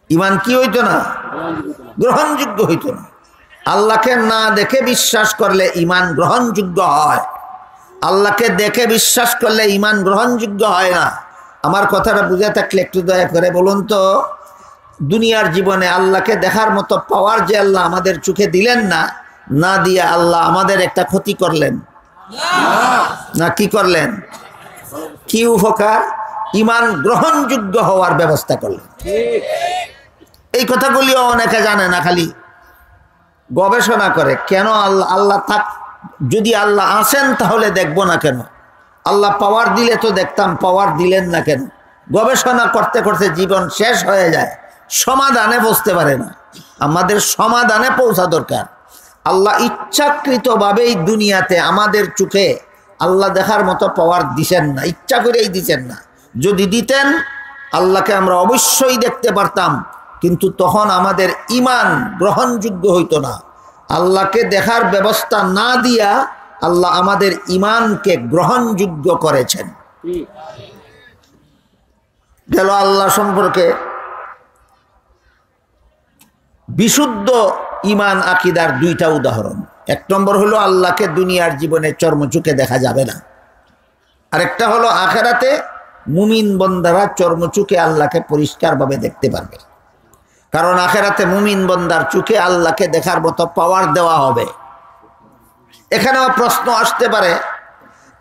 ঈমান কি হইতো না? গ্রহণযোগ্য হইতো না। আল্লাহকে না দেখে বিশ্বাস করলে ঈমান গ্রহণযোগ্য হয়, আল্লাহকে দেখে বিশ্বাস করলে ঈমান গ্রহণযোগ্য হয় না। আমার কথাটা বুঝে থাকলে একটু দয়া করে বলুন তো, দুনিয়ার জীবনে আল্লাহকে দেখার মতো পাওয়ার যে আল্লাহ আমাদের চোখে দিলেন না, না দিয়ে আল্লাহ আমাদের একটা ক্ষতি করলেন না? কি করলেন? কি উপকার? ঈমান গ্রহণযোগ্য হওয়ার ব্যবস্থা করলেন। এই কথাগুলিও অনেকে জানে না, খালি গবেষণা করে। কেন আল্লাহ থাক, যদি আল্লাহ আসেন তাহলে দেখবো না কেন? আল্লাহ পাওয়ার দিলে তো দেখতাম, পাওয়ার দিলেন না কেন? গবেষণা করতে করতে জীবন শেষ হয়ে যায়, সমাধানে পৌঁছতে পারে না। আমাদের সমাধানে পৌঁছা দরকার। আল্লাহ ইচ্ছাকৃতভাবেই দুনিয়াতে আমাদের চোখে আল্লাহ দেখার মতো পাওয়ার দিছেন না, ইচ্ছা করেই দিচ্ছেন না। যদি দিতেন আল্লাহকে আমরা অবশ্যই দেখতে পারতাম, কিন্তু তখন আমাদের ঈমান গ্রহণযোগ্য হইতো না। আল্লাহকে দেখার ব্যবস্থা না দিয়া আল্লাহ আমাদের ঈমানকে গ্রহণযোগ্য করেছেন। গেল আল্লাহ সম্পর্কে বিশুদ্ধ ঈমান আকীদার 2টা উদাহরণ। 1 নম্বর হলো আল্লাহকে দুনিয়ার জীবনে চর্মচোখে দেখা যাবে না। আরেকটা হলো আখিরাতে মুমিন বান্দারা চর্মচোখে আল্লাহকে পরিষ্কারভাবে দেখতে পারবে। কারণ আখিরাতে মুমিন বান্দার চোখে আল্লাহকে দেখার মতো পাওয়ার দেওয়া হবে। এখানেও প্রশ্ন আসতে পারে,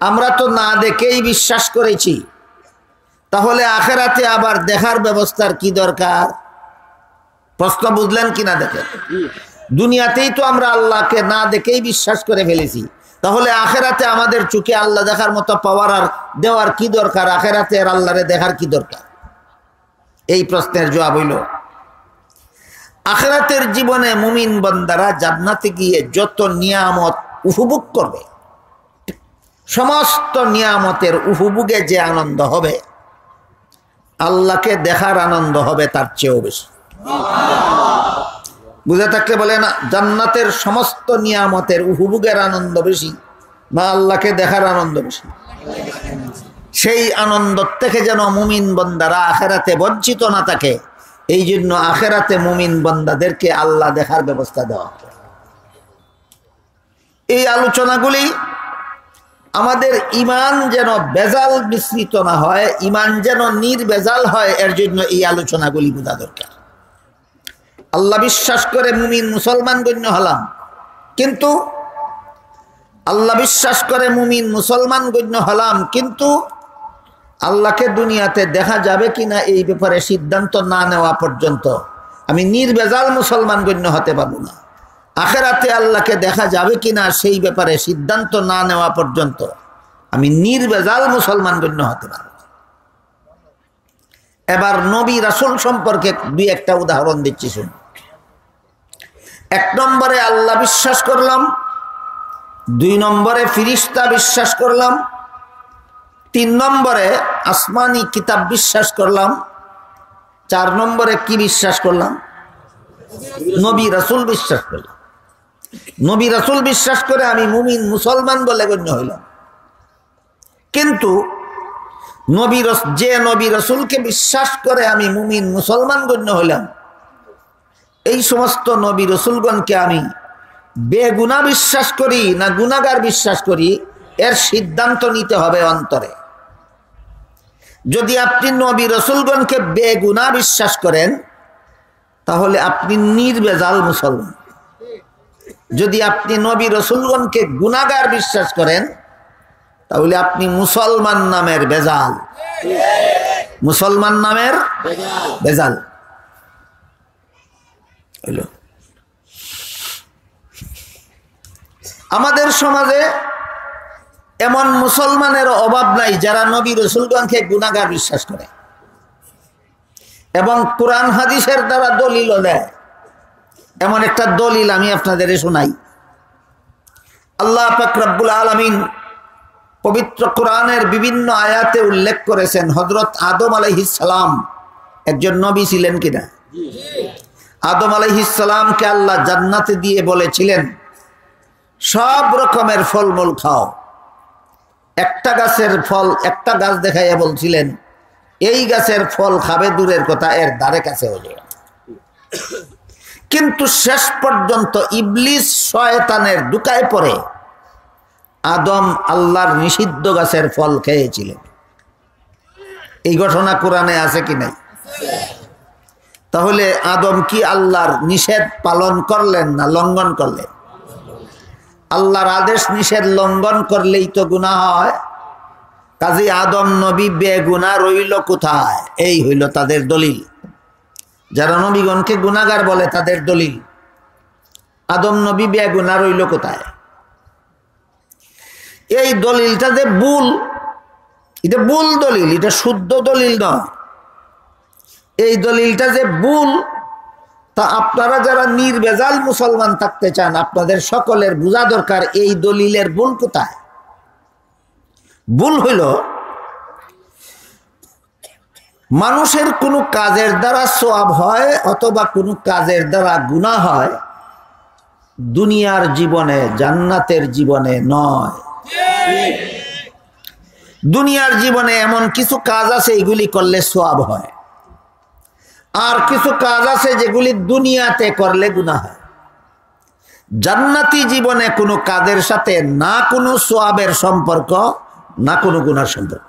আমরা তো না দেখেই বিশ্বাস করেছি, তাহলে আখেরাতে আবার দেখার ব্যবস্থার কি দরকার? প্রশ্ন বুঝলেন কিনা দেখেন। দুনিয়াতেই তো আমরা আল্লাহকে না দেখেই বিশ্বাস করে ফেলেছি, তাহলে আখেরাতে আমাদের চোখে আল্লাহ দেখার মতো পাওয়ার আর দেওয়ার কি দরকার? আখেরাতে আর আল্লাহরে দেখার কি দরকার? এই প্রশ্নের জবাব হইল, আখেরাতের জীবনে মুমিন বান্দারা জান্নাতে গিয়ে যত নিয়ামত উপভোগ করবে, সমস্ত নিয়ামতের উপভোগে যে আনন্দ হবে, আল্লাহকে দেখার আনন্দ হবে তার চেয়েও বেশি। বুঝে থাকলে বলে না, জান্নাতের সমস্ত নিয়ামতের উপভোগের আনন্দ বেশি না আল্লাহকে দেখার আনন্দ বেশি? সেই আনন্দ থেকে যেন মুমিন বান্দারা আখেরাতে বঞ্চিত না থাকে, এই জন্য আখেরাতে মুমিন বান্দাদেরকে আল্লাহ দেখার ব্যবস্থা দেওয়া হবে। এই আলোচনাগুলি আমাদের ইমান যেন বেজাল মিশ্রিত না হয়, ইমান যেন নির্বেজাল হয়, এর জন্য এই আলোচনাগুলি বোঝা দরকার। আল্লাহ বিশ্বাস করে মুমিন মুসলমান গণ্য হলাম, কিন্তু আল্লাহ বিশ্বাস করে মুমিন মুসলমান গণ্য হলাম, কিন্তু আল্লাহকে দুনিয়াতে দেখা যাবে কিনা এই ব্যাপারে সিদ্ধান্ত না নেওয়া পর্যন্ত আমি নির্বেজাল মুসলমান গণ্য হতে পারবো না। আখেরাতে আল্লাহকে দেখা যাবে কিনা সেই ব্যাপারে সিদ্ধান্ত না নেওয়া পর্যন্ত আমি নির্বেজাল মুসলমান গণ্য হতে পারবো না। এবার নবী রাসূল সম্পর্কে দুই একটা উদাহরণ দিচ্ছি শুন। 1 নম্বরে আল্লাহ বিশ্বাস করলাম, 2 নম্বরে ফিরিস্তা বিশ্বাস করলাম, 3 নম্বরে আসমানি কিতাব বিশ্বাস করলাম, 4 নম্বরে কি বিশ্বাস করলাম? নবী রাসূল বিশ্বাস করলাম। নবী রাসূল বিশ্বাস করে আমি মুমিন মুসলমান বলে গণ্য হইলাম। কিন্তু যে নবী রাসূলকে বিশ্বাস করে আমি মুমিন মুসলমান গণ্য হইলাম, এই সমস্ত নবী রাসূলগণকে আমি বেগুনাহ বিশ্বাস করি না গুনাহগার বিশ্বাস করি, এর সিদ্ধান্ত নিতে হবে অন্তরে। যদি আপনি নবী রাসূলগণকে বেগুনাহ বিশ্বাস করেন তাহলে আপনি নির্বেজাল মুসলমান। যদি আপনি নবী রাসূলগণকে গুনাহগার বিশ্বাস করেন তাহলে আপনি মুসলমান নামের বেজাল, মুসলমান নামের বেজাল। আমাদের সমাজে এমন মুসলমানের অভাব নাই যারা নবী রাসূলগণকে গুনাহগার বিশ্বাস করে এবং কোরআন হাদিসের দ্বারা দলিল দেয়। এমন একটা দলিল আমি আপনাদের শোনাই। আল্লাহ পাক রব্বুল আলামিন পবিত্র কোরআনের বিভিন্ন আয়াতে উল্লেখ করেছেন হযরত আদম আলাইহিস সালাম একজন নবী ছিলেন কিনা। আদম আলাইহিস সালামকে আল্লাহ জান্নাতে দিয়ে বলেছিলেন সব রকমের ফলমূল খাও। একটা গাছের ফল, একটা গাছ দেখাইয়া বলছিলেন এই গাছের ফল খাবে দূরের কথা, এর ধারে কাছে হলো। কিন্তু শেষ পর্যন্ত ইবলিস শয়তানের দুকায় পড়ে আদম আল্লাহর নিষিদ্ধ গাছের ফল খেয়েছিলেন। এই ঘটনা কোরআনে আছে কি নাই? তাহলে আদম কি আল্লাহর নিষেধ পালন করলেন না লঙ্ঘন করলেন? আল্লাহর আদেশ নিষেধ লঙ্ঘন করলেই তো গুনাহ হয়। কাজী আদম নবী বেগুনাহ রইল কোথায়? এই হইল তাদের দলিল। যারা নবীগণকে গুনাহগার বলে তাদের দলিল, আদম নবী বেগুনাহ রইল কোথায়? এই দলিলটা যে ভুল, এটা ভুল দলিল, এটা শুদ্ধ দলিল নয়। এই দলিলটা যে ভুল তা আপনারা যারা নির্বেজাল মুসলমান থাকতে চান আপনাদের সকলের বোঝা দরকার এই দলিলের ভুল কোথায়। ভুল হইল মানুষের কোনো কাজের দ্বারা সওয়াব হয় অথবা কোনো কাজের দ্বারা গুনাহ হয়, দুনিয়ার জীবনে জান্নাতের জীবনে নয়। দুনিয়ার জীবনে এমন কিছু কাজ আছে এগুলি করলে সওয়াব হয়, আর কিছু কাজ আছে যেগুলি দুনিয়াতে করলে গুনাহ হয়। জান্নাতি জীবনে কোনো কাজের সাথে না কোনো সওয়াবের সম্পর্ক না কোনো গুনার সম্পর্ক।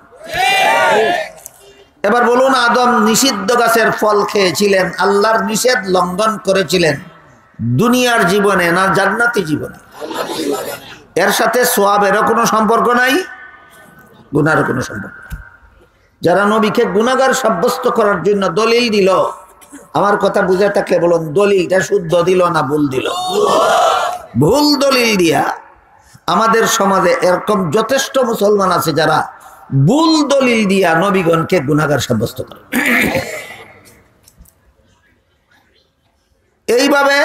এবার বলুন, আদম নিষিদ্ধ গাছের ফল খেয়েছিলেন, আল্লাহর নিষেধ লঙ্ঘন করেছিলেন, দুনিয়ার জীবনে না জান্নাতি জীবনে? এর সাথে সওয়াবেরও কোনো সম্পর্ক নাই, গুনারও কোনো সম্পর্ক নাই। যারা নবীকে গুনাহগার সাব্যস্ত করার জন্য দলিল দিল, আমার কথা বুঝে থাকলে বলুন, দলিলটা শুদ্ধ দিল না ভুল দিল? ভুল দলিল দিয়া আমাদের সমাজে এরকম যথেষ্ট মুসলমান আছে যারা ভুল দলিল দিয়া নবীগণকে গুনাহগার সাব্যস্ত করে। এইভাবে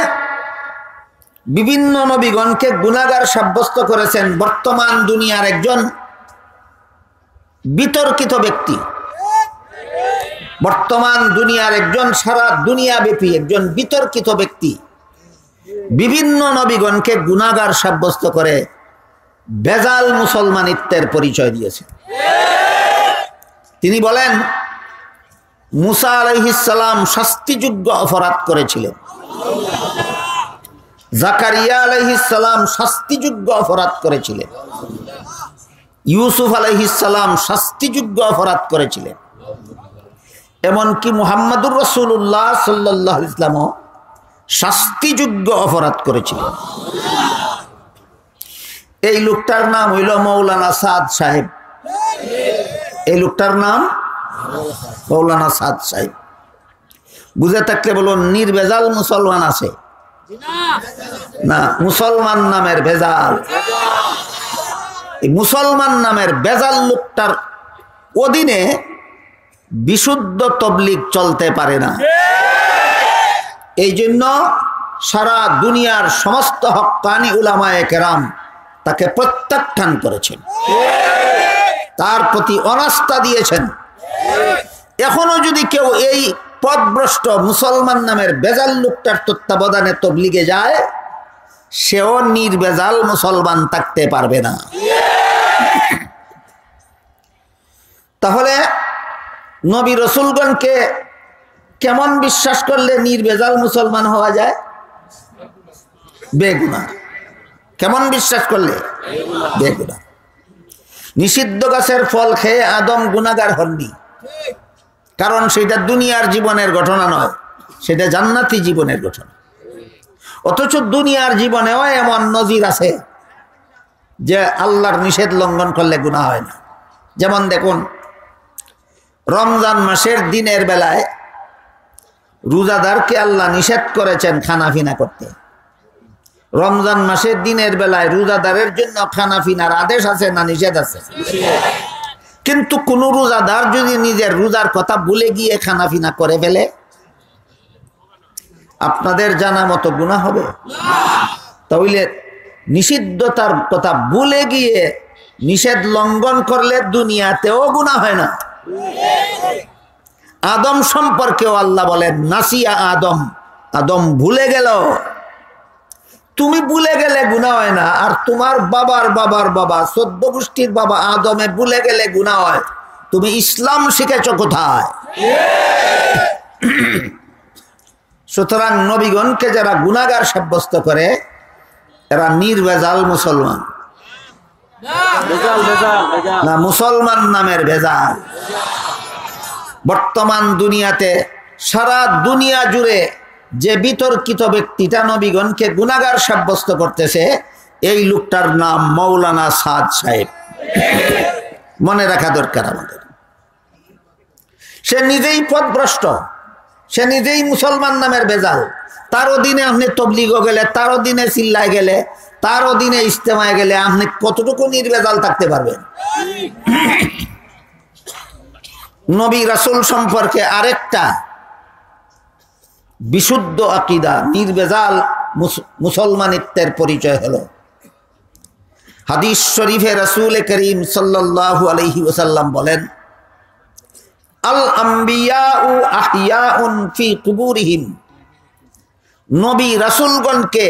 বিভিন্ন নবীগণকে গুনাহগার সাব্যস্ত করেছেন বর্তমান দুনিয়ার একজন বিতর্কিত ব্যক্তি, বর্তমান দুনিয়ার একজন সারা দুনিয়াব্যাপী একজন বিতর্কিত ব্যক্তি বিভিন্ন নবীগণকে গুনাহগার সাব্যস্ত করে বেজাল মুসলমানিত্বের পরিচয় দিয়েছে। তিনি বলেন, মুসা আলাইহিস সালাম শাস্তিযোগ্য অপরাধ করেছিলেন, জাকারিয়া আলাইহিস সালাম শাস্তিযোগ্য অপরাধ করেছিলেন, ইউসুফ আলাইহিস সালাম শাস্তিযোগ্য অপরাধ করেছিলেন, এমনকি মুহাম্মদুর রাসূলুল্লাহ সাল্লাল্লাহু আলাইহি ওয়াসাল্লামও শাস্তিযোগ্য অপরাধ করেছিলেন। এই লোকটার নাম হইল মৌলানা সাদ সাহেব। এই লোকটার নাম মৌলানা সাদ সাহেব। বুঝে থাকলে বলুন, নির্ভেজাল মুসলমান আছে না? মুসলমান নামের ভেজাল। এই মুসলমান নামের ভেজাল লোকটার অধীনে বিশুদ্ধ তবলিগ চলতে পারে না। এই জন্য সারা দুনিয়ার সমস্ত হক্কানি উলামায়ে কেরাম তাকে প্রত্যাখ্যান করেছেন, তার প্রতি অনাস্থা দিয়েছেন। এখনো যদি কেউ এই পথভ্রষ্ট মুসলমান নামের বেজাল লোকটার তত্ত্বাবধানে তবলিগে যায়, সেও নির্বেজাল মুসলমান থাকতে পারবে না। তাহলে নবী রসুলগণকে কেমন বিশ্বাস করলে নির্বেজাল মুসলমান হওয়া যায়? বেগুনাহ। কেমন বিশ্বাস করলে? বেগুনাহ। নিষিদ্ধ গাছের ফল খেয়ে আদম গুনাহগার হননি, কারণ সেটা দুনিয়ার জীবনের ঘটনা নয়, সেটা জান্নাতি জীবনের ঘটনা। অথচ দুনিয়ার জীবনেও এমন নজির আছে যে আল্লাহর নিষেধ লঙ্ঘন করলে গুনাহ হয় না। যেমন দেখুন, রমজান মাসের দিনের বেলায় রোজাদারকে আল্লাহ নিষেধ করেছেন খানাফিনা করতে। রমজান মাসের দিনের বেলায় রোজাদারের জন্য খানাফিনার আদেশ আছে না নিষেধ আছে? কিন্তু কোন রোজাদার যদি নিজের রোজার কথা ভুলে গিয়ে খানাফিনা করে ফেলে, আপনাদের জানা মতো গুনাহ হবে? তাহলে নিষিদ্ধতার কথা ভুলে গিয়ে নিষেধ লঙ্ঘন করলে দুনিয়াতেও গুনাহ হয় না। আদম সম্পর্কেও আল্লাহ বলেন, নাসিয়া আদম, আদম ভুলে গেল। তুমি ভুলে গেলে গুনাহ হয় না, আর তোমার বাবার বাবার বাবা 14 গোষ্ঠীর বাবা আদমে ভুলে গেলে গুনাহ হয়। তুমি ইসলাম শিখেছ কোথায়? সুতরাং নবীগণকে যারা গুনাহগার সাব্যস্ত করে, এরা নির্ভেজাল মুসলমান না, মুসলমান নামের ভেজাল। বর্তমান দুনিয়াতে সারা দুনিয়া জুড়ে যে বিতর্কিত ব্যক্তিটা নবীগণকে গুনাহগার সাব্যস্ত করতেছে, এই লোকটার নাম মৌলানা সাদ সাহেব। মনে রাখা দরকার আমাদের। সে নিজেই পথভ্রষ্ট, সে নিজেই মুসলমান নামের ভেজাল। তার অধীনে আপনি তবলিগ গেলে, তার অধীনে চিল্লায় গেলে, তার অধীনে ইজতেমায় গেলে আপনি কতটুকু নির্ভেজাল থাকতে পারবেন? নবী রাসূল সম্পর্কে আরেকটা বিশুদ্ধ আকীদা, নির্ভেজাল মুসলমানিত্বের পরিচয় হলো, হাদিস শরীফে রাসূল করিম সাল্লাল্লাহু আলাইহি ওয়াসাল্লাম বলেন, আল আম্বিয়াউ আহইয়াউন ফি কুবুরিহিম। নবী রাসূলগণকে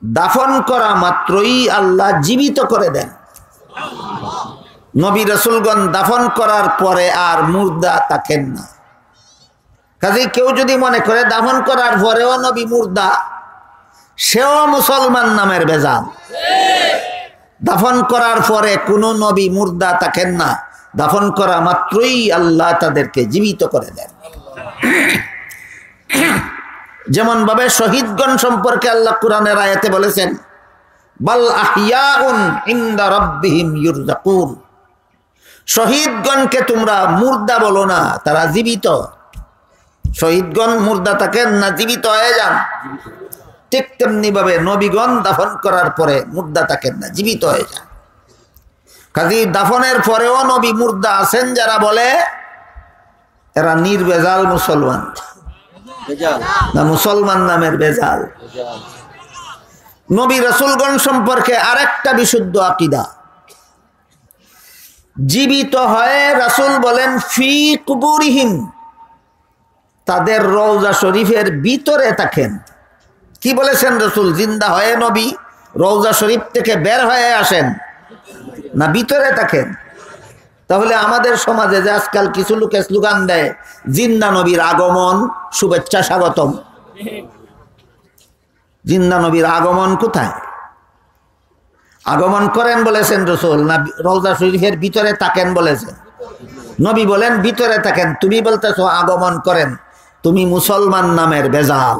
দাফন করা মাত্রই আল্লাহ জীবিত করে দেন। নবী রাসূলগণ দাফন করার পরে আর মুর্দা থাকেন না। কাজে কেউ যদি মনে করে দাফন করার পরেও নবী মুর্দা, সেও মুসলমান নামের ভেজাল। দাফন করার পরে কোনো নবী মুর্দা থাকেন না, দাফন করা মাত্রই আল্লাহ তাদেরকে জীবিত করে দেন। যেমন ভাবে শহীদগণ সম্পর্কে আল্লাহ কুরআনের আয়াতে বলেছেন, বাল আহইয়াউন ইনদা রাব্বিহিম ইউরযাকুন। শহীদগণকে তোমরা মুর্দা বলো না, তারা জীবিত। শহীদগণ মুর্দা থাকেন না জীবিত হয়ে যান? ঠিক তেমনি ভাবে নবীগণ দাফন করার পরে মুর্দা থাকেন না, জীবিত হয়ে যান। কাজী দাফনের পরেও নবী মুর্দা আছেন যারা বলে এরা নির্বেজাল মুসলমান না, মুসলমান নামের বেজাল। নবী রাসূলগণ সম্পর্কে আরেকটা বিশুদ্ধ আকীদা, জীবিত হয়ে রাসূল বলেন ফি কুবুরিহিম, তাদের রওজা শরীফের ভিতরে থাকেন। কি বলেছেন রাসূল? জিন্দা হয়ে নবী রওজা শরীফ থেকে বের হয়ে আসেন না ভিতরে থাকেন? তাহলে আমাদের সমাজে যে আজকাল কিছু লোকে স্লোগান দেয় জিন্দা নবীর আগমন, শুভেচ্ছা স্বাগতম, জিন্দা নবীর আগমন কোথায়? আগমন করেন বলেছেন রাসূল না রওজা শরীফের ভিতরে থাকেন বলেছেন? নবী বলেন ভিতরে থাকেন, তুমি বলতেছো আগমন করেন। তুমি মুসলমান নামের বেজাল।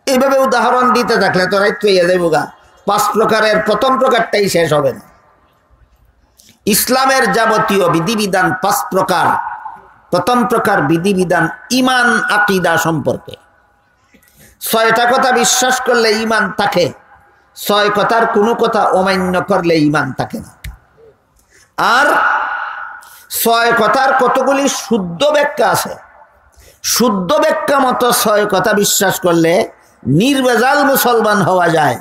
এইভাবে উদাহরণ দিতে থাকলে তো রাইত হইয়া যাইব গা। 5 প্রকারের প্রথম প্রকারটাই শেষ হবে না। ইসলামের যাবতীয় বিধিবিধান 5 প্রকার। প্রথম প্রকার বিধিবিধান ঈমান আকীদা সম্পর্কে। 6টা কথা বিশ্বাস করলে ঈমান থাকে, 6 কথার কোনো কথা অমান্য করলে ঈমান থাকে না। আর 6 কথার কতগুলি শুদ্ধ ব্যাখ্যা আছে, শুদ্ধ ব্যাখ্যা মতো 6 কথা বিশ্বাস করলে নির্বেজাল মুসলমান হওয়া যায়।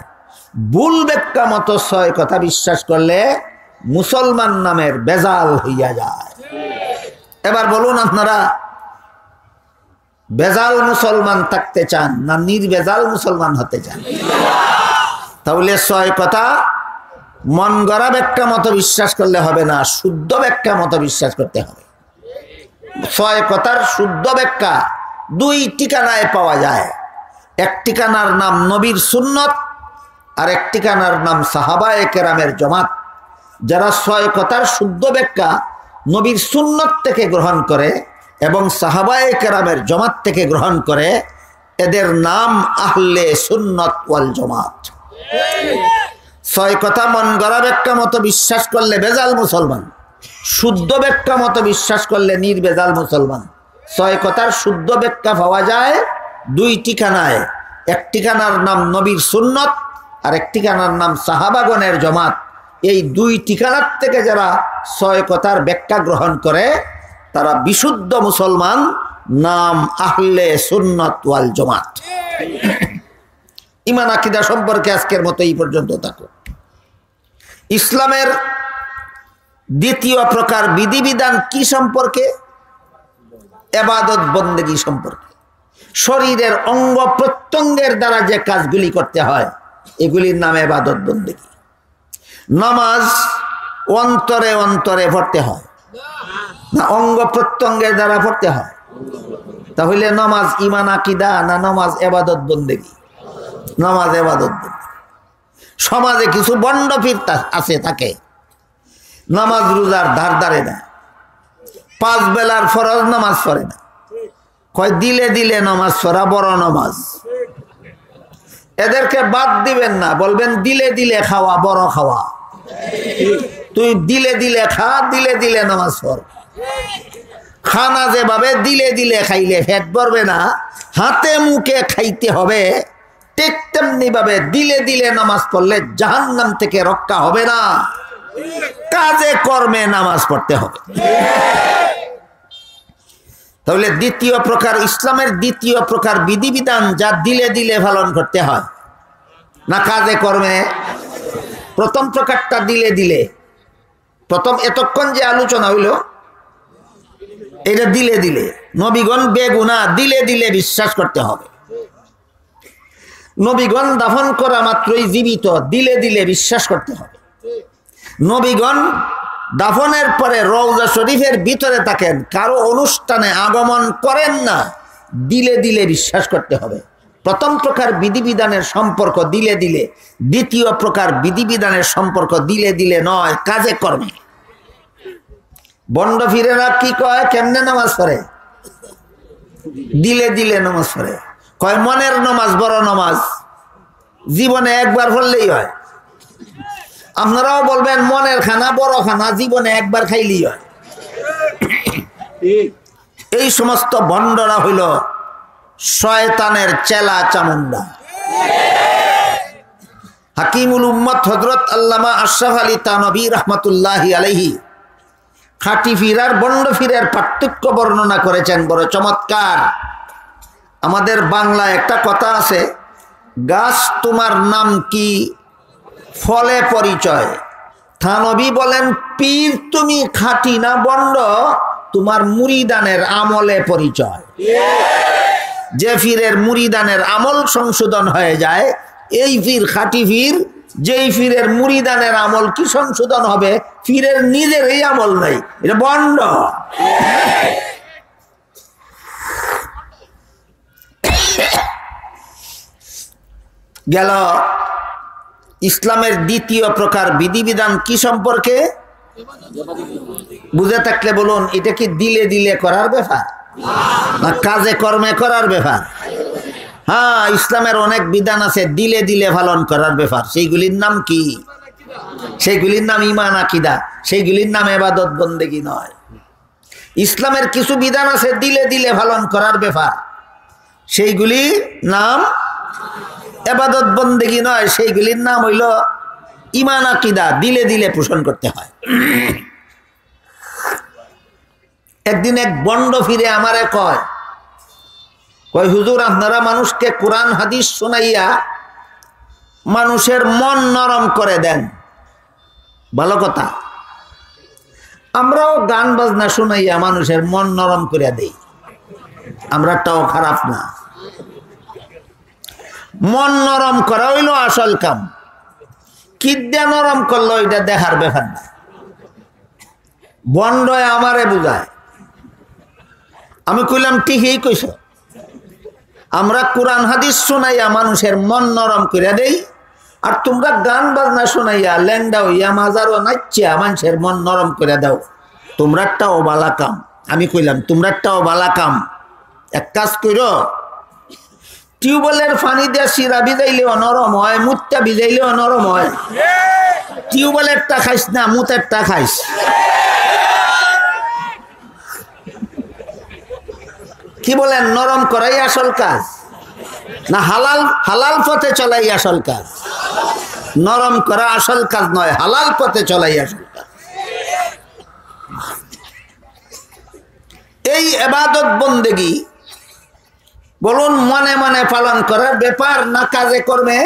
ভুল ব্যাখ্যা মতো 6 কথা বিশ্বাস করলে মুসলমান নামের বেজাল হইয়া যায়। এবার বলুন আপনারা বেজাল মুসলমান থাকতে চান না নির্বেজাল মুসলমান হতে চান? তাহলে 6 কথা মন গড়া ব্যাখ্যা মতো বিশ্বাস করলে হবে না, শুদ্ধ ব্যাখ্যা মতো বিশ্বাস করতে হবে। 6 কথার শুদ্ধ ব্যাখ্যা 2 ঠিকানায় পাওয়া যায়। এক ঠিকানার নাম নবীর সুন্নত, আর এক ঠিকানার নাম সাহাবায়ে কেরামের জমাত। যারা 6 কথার শুদ্ধ ব্যাখ্যা নবীর সুন্নত থেকে গ্রহণ করে এবং সাহাবায়ে কেরামের জমাত থেকে গ্রহণ করে, এদের নাম আহলে সুন্নত ওয়াল জামাত। 6 কথা মন গড়া ব্যাখ্যা মতো বিশ্বাস করলে বেজাল মুসলমান, শুদ্ধ ব্যাখ্যা মতো বিশ্বাস করলে নির্বেজাল মুসলমান। 6 কথার শুদ্ধ ব্যাখ্যা পাওয়া যায় 2 ঠিকানায়। এক ঠিকানার নাম নবীর সুন্নত, আর এক ঠিকানার নাম সাহাবাগণের জমাত। এই 2 ঠিকানার থেকে যারা 6 কথার ব্যাখ্যা গ্রহণ করে তারা বিশুদ্ধ মুসলমান, নাম আহলে সুন্নত ওয়াল জামাত। ঈমান আকীদা সম্পর্কে আজকের মতো এই পর্যন্ত থাকো। ইসলামের দ্বিতীয় প্রকার বিধিবিধান কি সম্পর্কে? ইবাদত বন্দেগী সম্পর্কে। শরীরের অঙ্গ প্রত্যঙ্গের দ্বারা যে কাজগুলি করতে হয় এগুলির নাম ইবাদত বন্দেগী। নামাজ অন্তরে অন্তরে পড়তে হয় না অঙ্গ প্রত্যঙ্গের দ্বারা পড়তে হয়? তাহলে নামাজ ঈমান আকীদা না নামাজ ইবাদত বন্দেগী? নামাজ ইবাদত বন্দেগী। সমাজে কিছু বন্ড পীর আছে, থাকে নামাজ রোজার ধার ধারে না, 5 বেলার ফরজ নামাজ পড়ে না, কয় দিলে দিলে নামাজ পড়া বড় নামাজ। এদেরকে বাদ দিবেন না, বলবেন দিলে দিলে খাওয়া বড় খাওয়া। তুই দিলে দিলে খা, দিলে দিলে নামাজ পড়। খানা যেভাবে দিলে দিলে খাইলে পেট ভরবে না, হাতে মুখে খাইতে হবে, ঠিক তেমনি ভাবে দিলে দিলে নামাজ পড়লে জাহান্নাম থেকে রক্ষা হবে না, কাজে কর্মে নামাজ পড়তে হবে। তাহলে দ্বিতীয় প্রকার, ইসলামের দ্বিতীয় প্রকার বিধিবিধান যা দিলে দিলে পালন করতে হয় না কাজে কর্মে? প্রথম প্রকারটা দিলে দিলে, প্রথম এতক্ষণ যে আলোচনা হইল এটা দিলে দিলে। নবীগণ বেগুনাহ, দিলে দিলে বিশ্বাস করতে হবে। নবীগণ দাফন করা মাত্রই জীবিত, দিলে দিলে বিশ্বাস করতে হবে। নবীগণ দাফনের পরে রওজা শরীফের ভিতরে থাকেন, কারো অনুষ্ঠানে আগমন করেন না, দিলে দিলে বিশ্বাস করতে হবে। প্রথম প্রকার বিধিবিধানের সম্পর্ক দিলে দিলে, দ্বিতীয় প্রকার বিধিবিধানের সম্পর্ক দিলে দিলে নয়, কাজে কর্মে। বন্ড ফিরেরা কি কয়, কেমনে নামাজ পড়ে? দিলে দিলে নামাজ পড়ে। কয় মনের নামাজ বড় নামাজ, জীবনে একবার পড়লেই হয়। আপনারাও বলবেন মনের খানা বড় খানা জীবনে একবার খাইলেই হয়। এই সমস্ত ভণ্ডরা হইল শয়তানের চেলা চামুন্ডা। হাকিমুল উম্মত হযরত আল্লামা আশরাফ আলী থানভী রাহমাতুল্লাহি আলাইহি খাঁটি ফির আর বন্ড ফিরের পার্থক্য বর্ণনা করেছেন বড় চমৎকার। আমাদের বাংলায় একটা কথা আছে, গাছ তোমার নাম কি ফলে পরিচয়। থানভী বলেন পীর তুমি খাঁটি না বন্ড তোমার মুরিদানের আমলে পরিচয়। যে ফিরের মুরিদানের আমল সংশোধন হয়ে যায় এই ফির খাঁটি ফির। যেই ফিরের মুরিদানের আমল কি সংশোধন হবে? ফিরের নিজের এই আমল নাই, এটা বন্ড। গেল ইসলামের দ্বিতীয় প্রকার বিধিবিধান কি সম্পর্কে বুঝে থাকলে বলুন, এটা কি দিলে দিলে করার ব্যাপার না কাজে কর্মে করার ব্যাপার? হ্যাঁ, ইসলামের অনেক বিধান আছে দিলে দিলে পালন করার ব্যাপার। সেইগুলির নাম কি? সেইগুলির নাম ঈমান আকীদা, সেইগুলির নাম ইবাদত বন্দেগী নয়। ইসলামের কিছু বিধান আছে দিলে দিলে পালন করার ব্যাপার, সেইগুলি নাম ইবাদত বন্দেগী নয়, সেইগুলির নাম হইল ঈমান আকীদা, দিলে দিলে পোষণ করতে হয়। একদিন এক বন্ড ফিরে আমারে কয় হুজুর আপনারা মানুষকে কোরআন হাদিস শোনাইয়া মানুষের মন নরম করে দেন, ভালো কথা। আমরাও গান বাজনা শোনাইয়া মানুষের মন নরম করে দেই, আমরাটাও খারাপ না। মন নরম করা হইল আসল কাম, কি দিয়ে নরম করলো এটা দেখার ব্যাপার না। বন্ডয় আমারে বুঝায়, আমি কইলাম ঠিকই কইছ, আমরা কোরআন হাদিস শোনাইয়া মানুষের মন নরম করে দেই, আর তোমরা গান বাজনা শোনাইয়া ল্যাংডা হইয়া মাজারও নাচিয়া মানুষের মন নরম করে দাও, তোমরাটাও বালা কাম। আমি কইলাম তোমরাটাও বালা কাম, এক কাজ করো, টিউবওয়েলের পানি দিয়ে শিরা ভিজাইলেও নরম হয়, মুতটা ভিজাইলেও নরম হয়। টিউবওয়েলেরটা খাইস না, মুতেরটা খাইস। কি বলেন, নরম করাই আসল কাজ না হালাল হালাল পথে চলাই আসল কাজ? নরম করা আসল কাজ নয়, হালাল পথে চলাই আসল কাজ। এই ইবাদত বন্দেগী বলুন মনে মনে পালন করার ব্যাপার না কাজে কর্মে?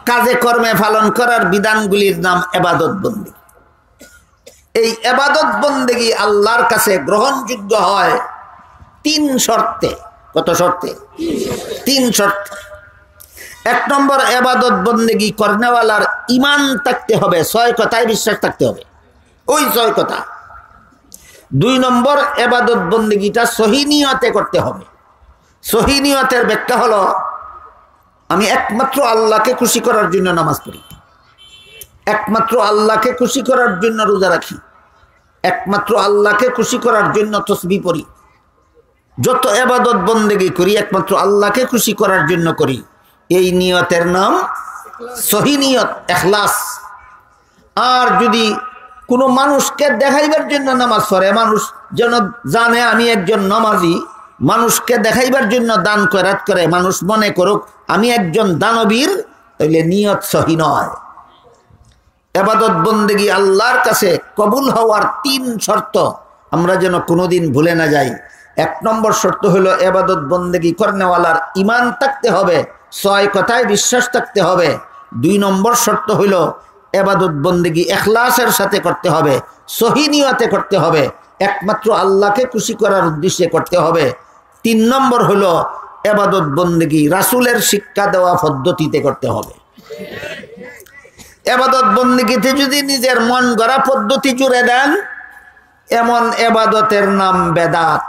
কাজে কর্মে পালন করার বিধানগুলির নাম ইবাদত বন্দেগী। এই ইবাদত বন্দেগী আল্লাহর কাছে গ্রহণযোগ্য হয় তিন শর্তে। কত শর্তে? তিন শর্ত। এক নম্বর, ইবাদত বন্দেগী করনেওয়ালার ঈমান থাকতে হবে, 6 কথায় বিশ্বাস থাকতে হবে, ওই 6 কথা। 2 নম্বর, ইবাদত বন্দেগীটা সহি নিয়তে করতে হবে। সহি নিয়তের ব্যাখ্যা হলো, আমি একমাত্র আল্লাহকে খুশি করার জন্য নামাজ পড়ি, একমাত্র আল্লাহকে খুশি করার জন্য রোজা রাখি, একমাত্র আল্লাহকে খুশি করার জন্য তাসবিহ পড়ি। যত ইবাদত বন্দেগী করি একমাত্র আল্লাহকে খুশি করার জন্য করি। এই নিয়তের নাম সহি নিয়ত, ইখলাস। আর যদি কোনো মানুষকে দেখাইবার জন্য নামাজ পড়ে, মানুষ যেন জানে আমি একজন নামাজি, মানুষকে দেখাইবার জন্য দান খয়রাত করে, মানুষ মনে করুক আমি একজন দানবীর, তাইলে নিয়ত সহি নয়। ইবাদত বন্দেগী আল্লাহর কাছে কবুল হওয়ার 3 শর্ত আমরা যেন কোনোদিন ভুলে না যাই। 1 নম্বর শর্ত হলো ইবাদত বন্দেগী করনেওয়ালার ঈমান থাকতে হবে, 6 কথায় বিশ্বাস থাকতে হবে। 2 নম্বর শর্ত হলো ইবাদত বন্দেগী ইখলাসের সাথে করতে হবে, সহি নিয়তে করতে হবে, একমাত্র আল্লাহকে খুশি করার উদ্দেশ্যে করতে হবে। 3 নম্বর হলো ইবাদত বন্দেগী রাসূলের শিক্ষা দেওয়া পদ্ধতিতে করতে হবে। ইবাদত বন্দেগীতে যদি নিজের মন গড়া পদ্ধতি জুড়ে দেন, এমন ইবাদতের নাম বেদাত,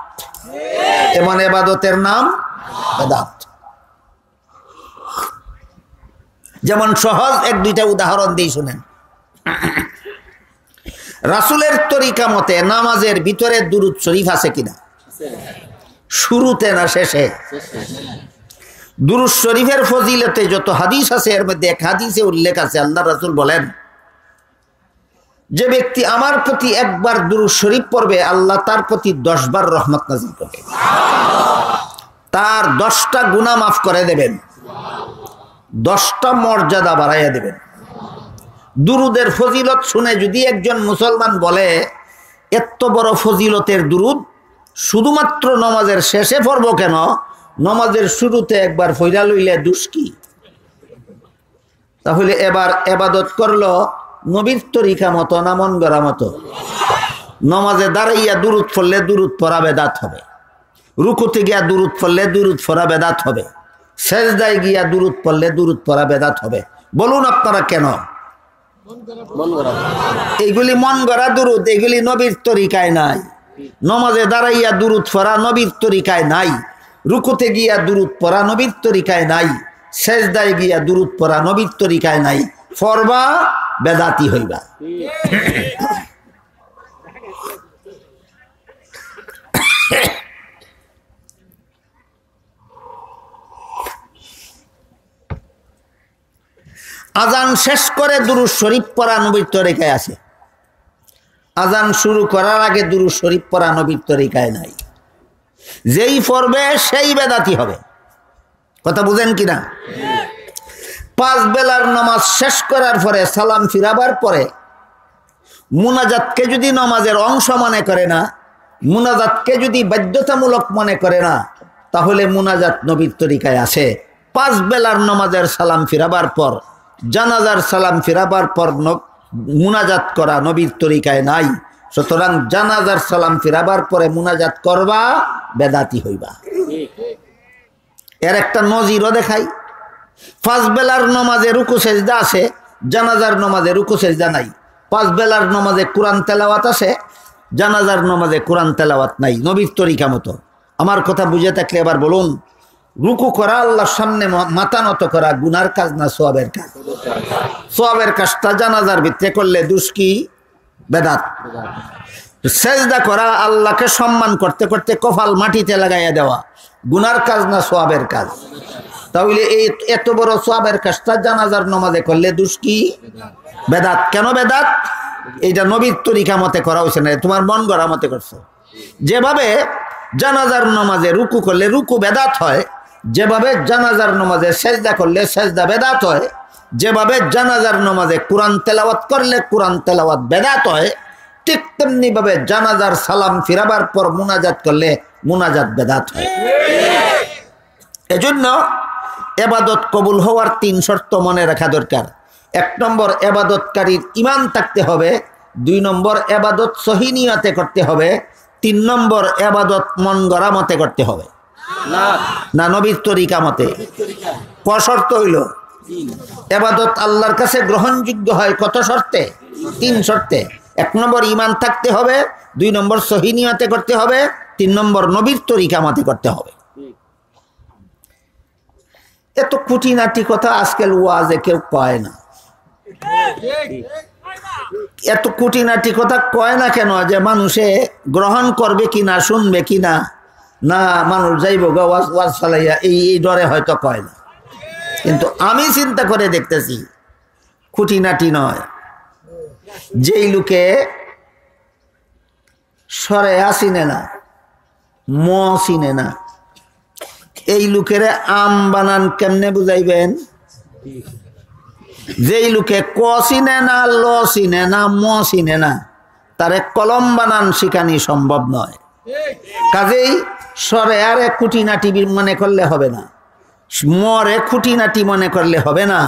এমন ইবাদতের নাম বেদাত। যেমন সহজ 1-2টা উদাহরণ দিই শুনেন। রাসূলের তরিকা মতে নামাজের ভিতরে দুরূদ শরীফ আছে কিনা? শুরুতে না শেষে? দুরূদ শরীফের ফজিলতে যত হাদিস আছে এর মধ্যে এক হাদিসে উল্লেখ আছে, আল্লাহ রাসূল বলেন, যে ব্যক্তি আমার প্রতি একবার দুরূদ শরীফ পড়বে আল্লাহ তার প্রতি 10 বার রহমত নাযিল করবে, তার 10টা গুনাহ মাফ করে দেবেন, 10টা মর্যাদা বাড়াইয়া দেবেন। দুরুদের ফজিলত শুনে যদি একজন মুসলমান বলে এত বড় ফজিলতের দুরুদ শুধুমাত্র নামাজের শেষে পড়ব কেন, নামাজের শুরুতে একবার ফইরা লইলে দোষ কি? তাহলে এবার ইবাদত করলো নবীর তরিকা মতো না মন গড়া মতো? নামাজে দাঁড়াইয়া দুরুদ পড়লে দুরুদ পড়া বেদাত হবে, রুকুতে গিয়া দুরুদ পড়লে দুরুদ পড়া বেদাত হবে, সেজদায় গিয়া দুরুদ পড়লে দুরুদ পড়া বেদাত হবে। বলুন আপনারা কেন? এইগুলি মন গড়া দুরুদ, এগুলি নবীর তরিকায় নাই। নামাজে দাঁড়াইয়া দুরুদ পড়া নবীর তরিকায় নাই, রুকুতে গিয়া দুরুদ পড়া নবীর তরিকায় নাই, সেজদায় গিয়া দুরুদ পড়া নবীর তরিকায় নাই। ফরবা বেদাতি হইবা। আজান শেষ করে দুরূদ শরীফ পড়া নবীর তরিকায় আছে, আজান শুরু করার আগে দুরূদ শরীফ পড়া নবীর তরিকায় নাই। যেই পড়বে সেই বেদাতি হবে। কথা বুঝেন কিনা? 5 বেলার নামাজ শেষ করার পরে সালাম ফিরাবার পরে মুনাজাতকে যদি নামাজের অংশ মনে করে না, মুনাজাতকে যদি বাধ্যতামূলক মনে করে না, তাহলে মুনাজাত নবীর তরিকায় আছে। 5 বেলার নামাজের সালাম ফিরাবার পর, জানাজার সালাম ফিরাবার পর মুনাজাত করা নবীর তরিকায় নাই। সুতরাং জানাজার সালাম ফিরাবার পরে মুনাজাত করবা, বেদাতি হইবা। এর একটা নজিরও দেখাই। 5 বেলার নামাজে রুকু সেজদা আছে, জানাজার নামাজে রুকু সেজদা নাই। 5 বেলার নামাজে কোরআন তেলাওয়াত আছে, জানাজার নামাজে কোরআন তেলাওয়াত নাই, নবীর তরিকা মতো। আমার কথা বুঝে থাকলে এবার বলুন, রুকু করা আল্লাহর সামনে মাথা নত করা গুনার কাজ না সওয়াবের কাজ? সওয়াবের কাজটা জানাজার ভিতরে করলে দোষ কি? বেদাত। সেজদা করা আল্লাহকে সম্মান করতে করতে কপাল মাটিতে লাগাইয়া দেওয়া গুনার কাজ না সওয়াবের কাজ? তাহলে এই এত বড় সওয়াবের কাজটা জানাজার নামাজে করলে দোষ কি? বেদাত। কেন বেদাত? এইটা নবীর তরিকা মতে করা হয়েছে না, তোমার মন গড়া মতে করছো। যেভাবে জানাজার নামাজে রুকু করলে রুকু বেদাত হয়, যেভাবে জানাজার নামাজে সেজদা করলে সেজদা বেদাত হয়, যেভাবে জানাজার নামাজে কোরআন তেলাওয়াত করলে কোরআন তেলাওয়াত বেদাত হয়, ঠিক তেমনি ভাবে জানাজার সালাম ফিরাবার পর মুনাজাত করলে মুনাজাত বেদাত হয়। এজন্য ইবাদত কবুল হওয়ার 3 শর্ত মনে রাখা দরকার। 1 নম্বর, ইবাদতকারীর ঈমান থাকতে হবে। 2 নম্বর, ইবাদত সহি নিয়তে করতে হবে। 3 নম্বর, ইবাদত মন গড়া মতে করতে হবে না নবীর তরিকা মতে। ক শর্ত হইল? ইবাদত আল্লাহর কাছে গ্রহণযোগ্য হয় কত শর্তে? 3 শর্তে। 1 নম্বর ঈমান থাকতে হবে, 2 নম্বর সহি নিয়তে করতে হবে, 3 নম্বর নবীর তরিকা মতে করতে হবে। এত খুঁটিনাটি কথা আজকাল ওয়াজে কেউ কয় না। এত খুঁটিনাটি কথা কয় না কেন? যে মানুষে গ্রহণ করবে কিনা, শুনবে কিনা, না মানুষ যাইব গা ওয়াজ ওয়াজ ফালাইয়া, এই ডরে হয়তো কয় না। কিন্তু আমি চিন্তা করে দেখতেছি খুঁটিনাটি নয়। যেই লোকে সরে চিনে না, ম চিনে না, এই লোকের আম বানান কেমনে বুঝাইবেন? যেই লোকে ক চিনে না, ল চিনে না, ম চিনে না, তারে কলম বানান শিখানি সম্ভব নয়। কাজেই সরে আরে খুঁটিনাটি মনে করলে হবে না, মরে খুঁটিনাটি মনে করলে হবে না,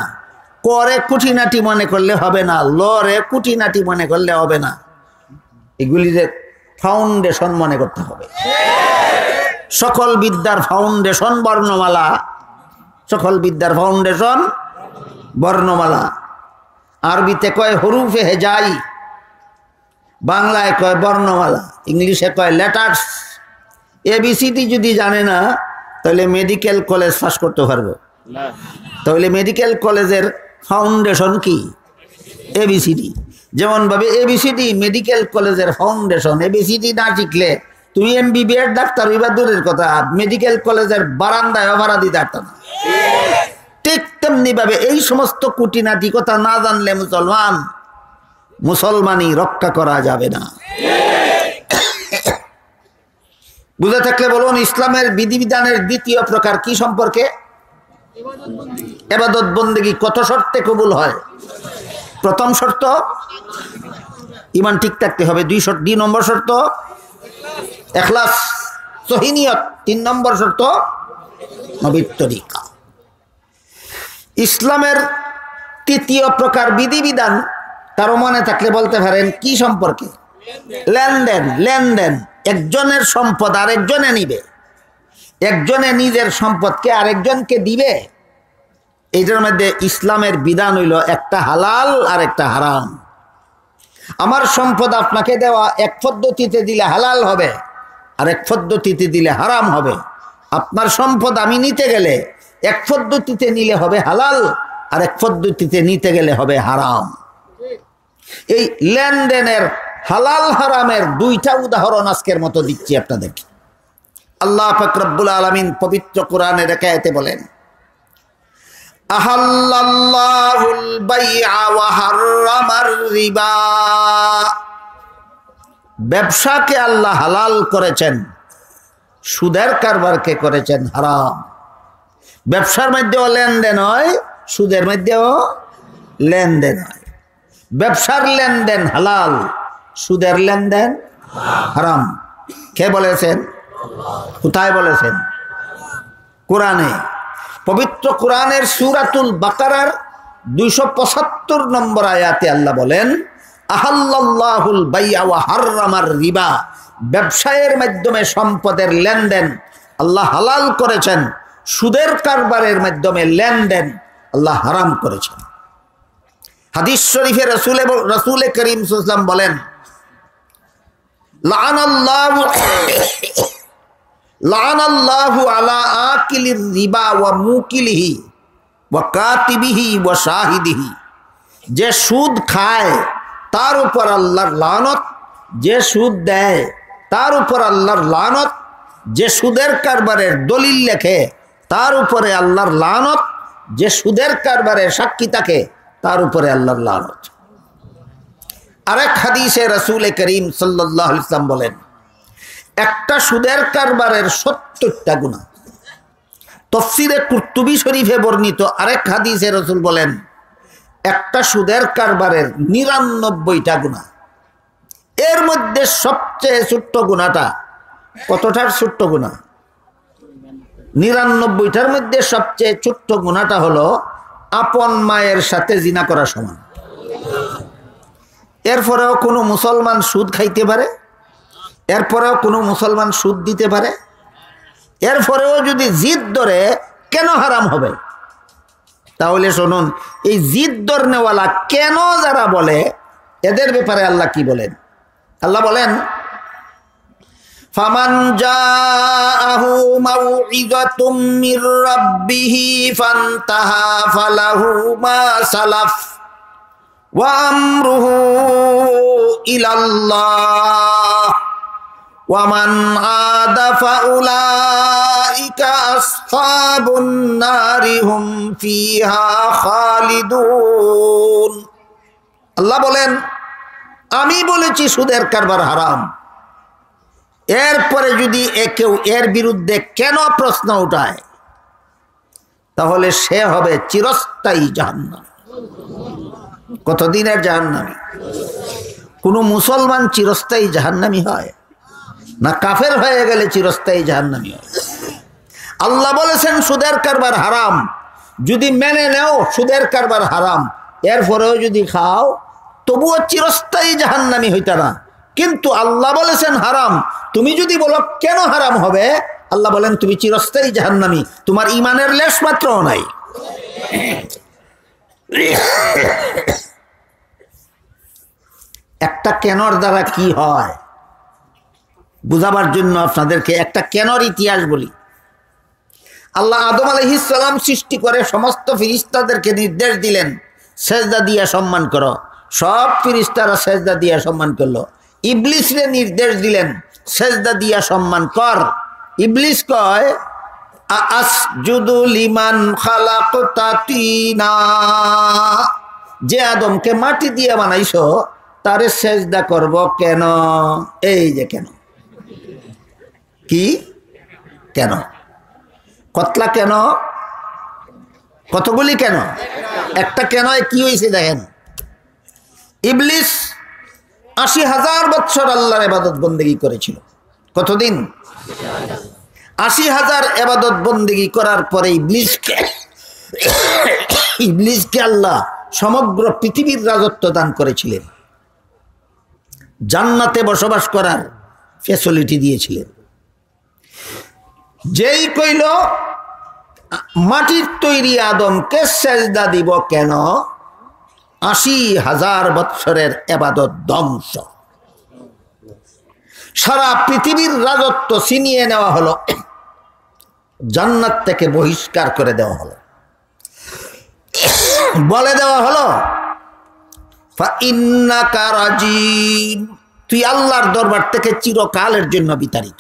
করে খুঁটিনাটি মনে করলে হবে না, লরে খুঁটিনাটি মনে করলে হবে না। এগুলির ফাউন্ডেশন মনে করতে হবে। সকল বিদ্যার ফাউন্ডেশন বর্ণমালা, সকল বিদ্যার ফাউন্ডেশন বর্ণমালা। আরবিতে কয় হরুফে হেজাই, বাংলায় কয় বর্ণমালা, ইংলিশে কয় লেটার্স। এবিসিডি যদি জানে না তাহলে মেডিকেল কলেজ পাস করতে পারবো? তাহলে মেডিকেল কলেজের ফাউন্ডেশন কি? এবিসিডি। যেমনভাবে এবিসিডি মেডিকেল কলেজের ফাউন্ডেশন। এবিসিডি না শিখলে তুমি এমবিবিএস ডাক্তার হইবা দূরের কথা, মেডিকেল কলেজের বারান্দায় ভাড়া দিতে পারত না। ঠিক তেমনি ভাবে এই সমস্ত কুটিনাটি কথা না জানলে মুসলমানই রক্ষা করা যাবে না। বুঝে থাকলে বলুন, ইসলামের বিধিবিধানের দ্বিতীয় প্রকার কি সম্পর্কে? ইবাদত বন্দেগী কত শর্তে কবুল হয়? প্রথম শর্ত ঈমান ঠিক থাকতে হবে। 2 নম্বর শর্ত ইখলাস সহিহ নিয়ত। 3 নম্বর শর্ত নবীর তরিকা। ইসলামের তৃতীয় প্রকার বিধিবিধান কারো মনে থাকলে বলতে পারেন কি সম্পর্কে? লেনদেন। একজনের সম্পদ আরেকজনে নিবে, একজনে নিজের সম্পদকে আরেকজনকে দিবে। এইটার মধ্যে ইসলামের বিধান হইল একটা হালাল আর একটা হারাম। আমার সম্পদ আপনাকে দেওয়া এক পদ্ধতিতে দিলে হালাল হবে, আর এক পদ্ধতিতে দিলে হারাম হবে। আপনার সম্পদ আমি নিতে গেলে এক পদ্ধতিতে নিলে হবে হালাল, আর এক পদ্ধতিতে নিতে গেলে হবে হারাম। এই লেনদেনের হালাল হারামের 2টা উদাহরণ আজকের মতো দিচ্ছি আপনাদেরকে। আল্লাহ পাক রব্বুল আলামিন পবিত্র কোরআনের এক আয়াতে বলেন, আহাল্লাল্লাহুল বাইআ ওয়া হাররামার রিবা। ব্যবসাকে আল্লাহ হালাল করেছেন, সুদের কারবারকে করেছেন হারাম। ব্যবসার মধ্যেও লেনদেন হয়, সুদের মধ্যেও লেনদেন হয়। ব্যবসার লেনদেন হালাল, সুদের লেনদেন হারাম। কে বলেছেন? কোথায় বলেছেন? কোরআনে। পবিত্র কোরআনের সূরাতুল বাকারার 275 নম্বর আয়াতে আল্লাহ বলেন, আহাল্লাল্লাহুল বাইআ ওয়া হাররামার রিবা। ব্যবসায়ের মাধ্যমে সম্পদের লেনদেন আল্লাহ হালাল করেছেন, সুদের কারবারের মাধ্যমে লেনদেন আল্লাহ হারাম করেছেন। হাদিস শরীফে রাসূল করিম সাল্লাল্লাহু আলাইহি ওয়াসাল্লাম বলেন, লাআনাল্লাহু আলা আকিলির রিবা ওয়া মুকিলিহি ওয়া কাতিবিহি ওয়া শাহিদিহি। যে সুদ খায় তার উপর আল্লাহর লানত, যে সুদ দেয় তার উপর আল্লাহর লানত, যে সুদের কারবারের দলিল লেখে তার উপরে আল্লাহর লানত, যে সুদের কারবারের সাক্ষী থাকে তার উপরে আল্লাহর লানত। আরেক হাদিসে রাসূল করিম সাল্লাল্লাহু আলাইহি ওয়াসাল্লাম বলেন, একটা সুদের কারবারের 70টা গুনাহ। তাফসীরে কুরতুবী শরীফে বর্ণিত আরেক হাদিসে রাসূল বলেন, একটা সুদের কারবারের 99টা গুনাহ। এর মধ্যে সবচেয়ে ছোট্ট গুনাহটা, কতটার ছোট্ট গুনাহ? 99টার মধ্যে সবচেয়ে ছোট্ট গুনাহটা হলো আপন মায়ের সাথে জিনা করা সমান। এরপরেও কোনো মুসলমান সুদ খাইতে পারে, এরপরেও কোনো মুসলমান সুদ দিতে পারে, এরপরেও যদি জিদ ধরে কেন হারাম হবে? তাহলে শুনুন, এই জিদ ধরনেওয়ালা কেন যারা বলে এদের ব্যাপারে আল্লাহ কি বলেন? আল্লাহ বলেন, ফামান জাআহু মাউইযাতুম মির রাব্বিহি ফান্তাহা ফালাহু মা সালাফ ওয়া আমরুহু ইলাল্লাহ ওয়া মান আদা ফাউলাইকা আসহাবুন নারি হুম ফিহা খালিদুন। আল্লাহ বলেন, আমি বলেছি সুদের কারবার হারাম। এরপরে যদি কেউ এর বিরুদ্ধে কেন প্রশ্ন উঠায়, তাহলে সে হবে চিরস্থায়ী জাহান্নামী। কতদিনের জাহান্নামী? কোন মুসলমান চিরস্থায়ী জাহান্নামী হয় না? কাফের হয়ে গেলে চিরস্থায়ী জাহান্নামী হয়। আল্লাহ বলেছেন সুদের কারবার হারাম, যদি মেনে নেও সুদের কারবার হারাম, এরপরেও যদি খাও তবুও চিরস্থায়ী জাহান্নামী হইতা না। কিন্তু আল্লাহ বলেছেন হারাম, তুমি যদি বলো কেন হারাম হবে, আল্লাহ বলেন তুমি চিরস্থায়ী জাহান্নামী, তোমার ঈমানের লেশ মাত্রও নাই। একটা কেনর দ্বারা কি হয় বুঝাবার জন্য আপনাদেরকে একটা কেনর ইতিহাস বলি। আল্লাহ আদম আলাইহিস সালাম সৃষ্টি করে সমস্ত ফেরেশতাদেরকে নির্দেশ দিলেন, সেজদা দিয়া সম্মান করো। সব ফেরেশতারা সেজদা দিয়া সম্মান করলো। ইবলিসকে নির্দেশ দিলেন, সেজদা দিয়া সম্মান কর। ইবলিস কয় আসজুদু লিমান খালাকতা তিনা, যে আদমকে মাটি দিয়ে বানাইছো তারে সেজদা করব কেন? এই যে কেন, কি কেন, কতলা কেন, কতগুলি কেন, একটা কেন কি হয়েছে দেখেন। ইবলিস ৮০,০০০ বছর আল্লাহর ইবাদত বন্দেগী করেছিল। কতদিন? ৮০,০০০ ইবাদত বন্দেগী করার পরে ইবলিসকে আল্লাহ সমগ্র পৃথিবীর রাজত্ব দান করেছিলেন, জান্নাতে বসবাস করার ফ্যাসিলিটি দিয়েছিলেন। যেই কইল মাটির তৈরি আদমকে সেজদা দিব কেন, ৮০,০০০ বৎসরের ইবাদত ধ্বংস, সারা পৃথিবীর রাজত্ব ছিনিয়ে নেওয়া হলো, জান্নাত থেকে বহিষ্কার করে দেওয়া হলো, বলে দেওয়া হলো ফাইন্নাকা রাজিম, তুই আল্লাহর দরবার থেকে চিরকালের জন্য বিতাড়িত।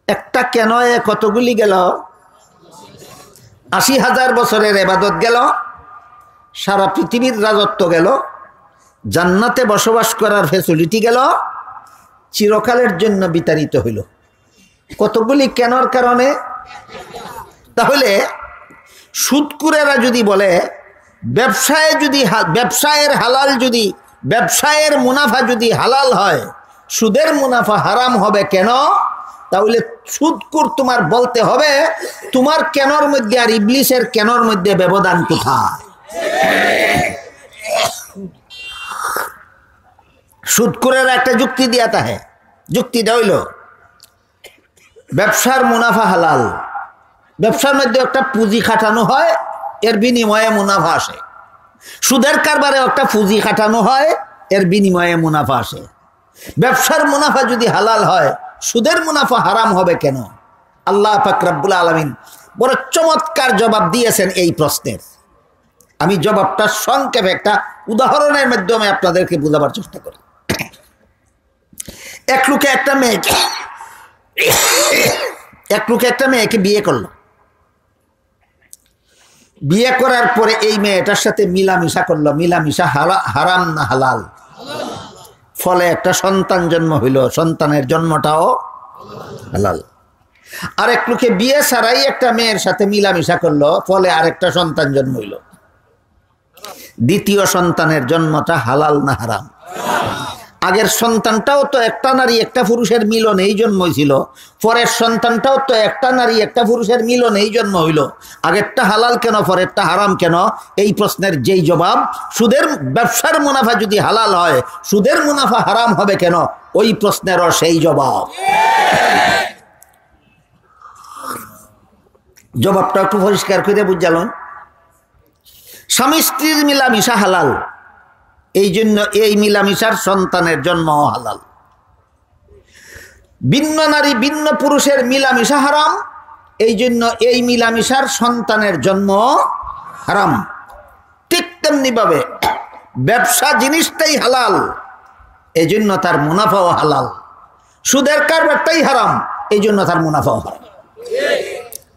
একটা কেন কতগুলি গেল? ৮০,০০০ বছরের ইবাদত গেল, সারা পৃথিবীর রাজত্ব গেল, জান্নাতে বসবাস করার ফ্যাসিলিটি গেল, চিরকালের জন্য বিতাড়িত হইল। কতগুলি কেনর কারণে? তাহলে সুদকুরেরা যদি বলে ব্যবসায় যদি ব্যবসায়ের হালাল, যদি ব্যবসায়ের মুনাফা যদি হালাল হয়, সুদের মুনাফা হারাম হবে কেন? তাহলে সুদকুর তোমার বলতে হবে তোমার কেনর মধ্যে আর ইবলিসের কেনর মধ্যে ব্যবধান কোথায়? সুদকুরের একটা যুক্তি দিয়া তাহে, যুক্তিটা হইল ব্যবসার মুনাফা হালাল, ব্যবসার মধ্যে একটা পুঁজি খাটানো হয়, এর বিনিময়ে মুনাফা আসে। সুদের কারবারে একটা পুঁজি খাটানো হয়, এর বিনিময়ে মুনাফা আসে। ব্যবসার মুনাফা যদি হালাল হয়, সুদের মুনাফা হারাম হবে কেন? আল্লাহ পাক রব্বুল আলামিন বড় চমৎকার জবাব দিয়েছেন এই প্রশ্নের। আমি জবাবটা সংক্ষেপে একটা উদাহরণের মাধ্যমে আপনাদেরকে বোঝাবার চেষ্টা করি। এক লোকে একটা মেয়েকে বিয়ে করলো। বিয়ে করার পরে এই মেয়েটার সাথে মিলামিশা করলো। মিলামিশা হারাম না হালাল? ফলে একটা সন্তান জন্ম হইল, সন্তানের জন্মটাও হালাল। আরেক লোকে বিয়ে ছাড়াই একটা মেয়ের সাথে মিলামিশা করলো, ফলে আরেকটা সন্তান জন্ম হইল। দ্বিতীয় সন্তানের জন্মটা হালাল না হারাম? আগের সন্তানটাও তো একটা নারী একটা পুরুষের মিলনেই জন্ম হয়েছিল, পরের সন্তানটাও তো একটা নারী একটা পুরুষের মিলনেই জন্ম হইল। আগেরটা হালাল কেন, পরেরটা হারাম কেন? এই প্রশ্নের যেই জবাব, সুদের ব্যবসার মুনাফা যদি হালাল হয়, সুদের মুনাফা হারাম হবে কেন, ওই প্রশ্নেরও সেই জবাব। জবাবটা একটু পরিষ্কার করে বুঝালেন। স্বামী স্ত্রীর মিলামিশা হালাল, এই জন্য এই মিলামিশার সন্তানের জন্ম হালাল। ভিন্ন নারী ভিন্ন পুরুষের মিলামিশা হারাম, এই জন্য এই মিলামিশার সন্তানের জন্ম হারাম। ঠিক তেমনি ভাবে ব্যবসা জিনিসটাই হালাল, এই জন্য তার মুনাফাও হালাল। সুদের কারবারটাই হারাম, এই জন্য তার মুনাফাও হারাম।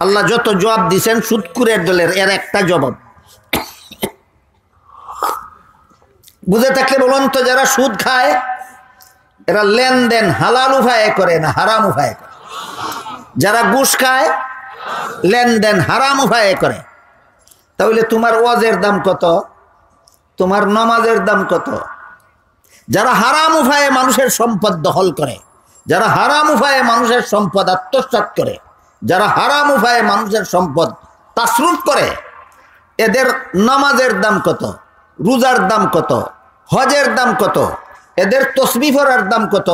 আল্লাহ যত জবাব দিয়েছেন সুদকুরের দলের, এর একটা জবাব বুঝে থাকলে বলুন তো, যারা সুদ খায় এরা লেনদেন হালাল উপায়ে করে না হারাম উপায়ে করে? যারা ঘুষ খায় লেনদেন হারাম উপায়ে করে। তাহলে তোমার ওয়াজের দাম কত? তোমার নামাজের দাম কত? যারা হারাম উপায়ে মানুষের সম্পদ দখল করে, যারা হারাম উপায়ে মানুষের সম্পদ আত্মসাৎ করে, যারা হারাম উপায়ে মানুষের সম্পদ তাসরুফ করে, এদের নামাজের দাম কত? রোজার দাম কত? হজের দাম কত? এদের তসবিহ পড়ার দাম কত?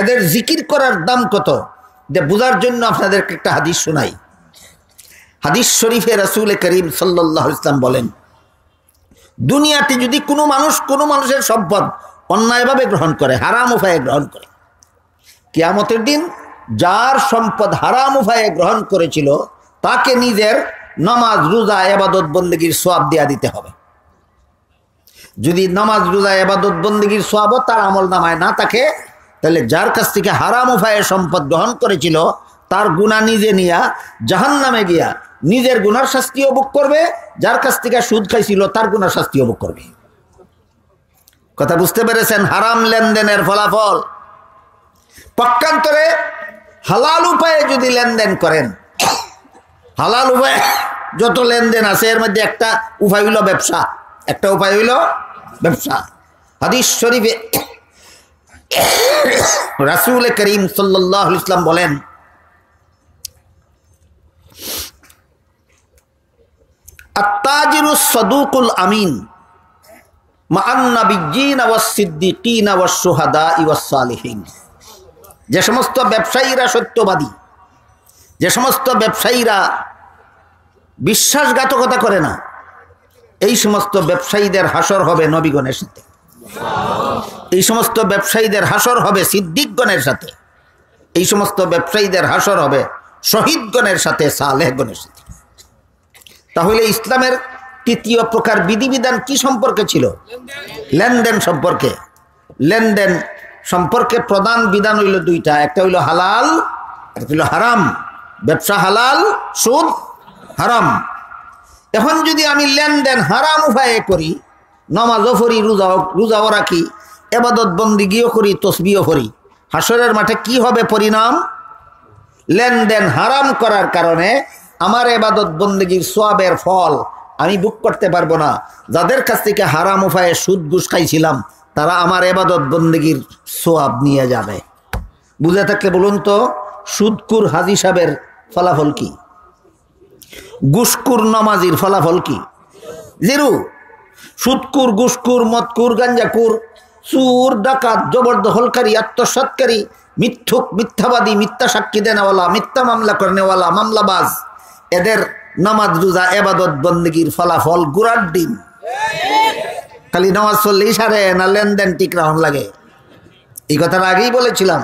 এদের জিকির করার দাম কত? যে বোঝার জন্য আপনাদেরকে একটা হাদিস শোনাই। হাদিস শরীফে রাসূল করিম সাল্লাল্লাহু আলাইহি ওয়াসাল্লাম বলেন, দুনিয়াতে যদি কোনো মানুষের সম্পদ অন্যায়ভাবে গ্রহণ করে, হারাম উপায়ে গ্রহণ করে, কিয়ামতের দিন যার সম্পদ হারাম উপায়ে গ্রহণ করেছিল তাকে নিজের নামাজ রোজা ইবাদত বন্দেগীর সওয়াব দেয়া দিতে হবে। যদি নামাজ রোজা ইবাদত বন্দেগীর সওয়াব তার আমল নামায় না থাকে, তাহলে যার কাছ থেকে হারাম উপায়ে সম্পদ গ্রহণ করেছিল তার গুনাহ নিজে নিয়া জাহান্নামে গিয়া নিজের গুনার শাস্তিও ভোগ করবে, যার কাছ থেকে সুদ খাইছিল তার গুনার শাস্তিও ভোগ করবে। কথা বুঝতে পেরেছেন? হারাম লেনদেনের ফলাফল। পক্ষান্তরে হালাল উপায়ে যদি লেনদেন করেন, হালাল উপায়ে যত লেনদেন আছে এর মধ্যে একটা উপায় হইল ব্যবসা, একটা উপায় হইল ব্যবসা। হাদিস শরীফে রাসূল করিম সাল্লাল্লাহু আলাইহি ওয়াসাল্লাম বলেন, আত-তাজিরুস সাদুকুল আমিন মা'আন নাবিয়্যিনা ওয়াস সিদ্দিকিনা ওয়াস শুহাদা'i ওয়াস সালিহিন। যে সমস্ত ব্যবসায়ীরা সত্যবাদী, যে সমস্ত ব্যবসায়ীরা বিশ্বাসঘাতকতা করে না, এই সমস্ত ব্যবসায়ীদের হাসর হবে নবীগণের সাথে, এই সমস্ত ব্যবসায়ীদের হাসর হবে সিদ্দিকগণের সাথে, এই সমস্ত ব্যবসায়ীদের হাসর হবে শহীদগণের সাথে, সালেহগণের সাথে। তাহলে ইসলামের তৃতীয় প্রকার বিধিবিধান কি সম্পর্কে ছিল? লেনদেন সম্পর্কে। লেনদেন সম্পর্কে প্রধান বিধান হইল দুইটা, একটা হইল হালাল, একটা হইল হারাম। ব্যবসা হালাল, সুদ হারাম। এখন যদি আমি লেনদেন হারাম উপায়ে করি, নামাজও পড়ি, রোজাও রাখি, ইবাদত বন্দেগীও করি, তসবিহও করি, হাসরের মাঠে কি হবে পরিণাম? লেনদেন হারাম করার কারণে আমার ইবাদত বন্দেগীর সওয়াবের ফল আমি ভোগ করতে পারবো না। যাদের কাছ থেকে হারাম উপায়ে সুদ ঘুষ খাইছিলাম তারা আমার ইবাদত বন্দেগীর সওয়াব নিয়ে যাবে। বুঝে থাকলে বলুন তো, সুদকুর হাজী সাহেবের ফলাফল কি? ঘুষকুর নামাজির ফলাফল কি? জিরো। সুদকুর, ঘুষকুর, মদকুর, গাঞ্জাকুর, চুর, ডাকাত, জবরদখলকারী, আত্মসাৎকারী, মিথ্যুক, মিথ্যাবাদী, মিথ্যা সাক্ষী দেনেওয়ালা, মিথ্যা মামলা করনেওয়ালা, মামলাবাজ, এদের নামাজ রোজা ইবাদত বন্দেগীর ফলাফল গুড়ার ডিম। খালি নামাজ পড়লেই সারে না, লেনদেন ঠিক রাখুন লাগে। এই কথাটা আগেই বলেছিলাম।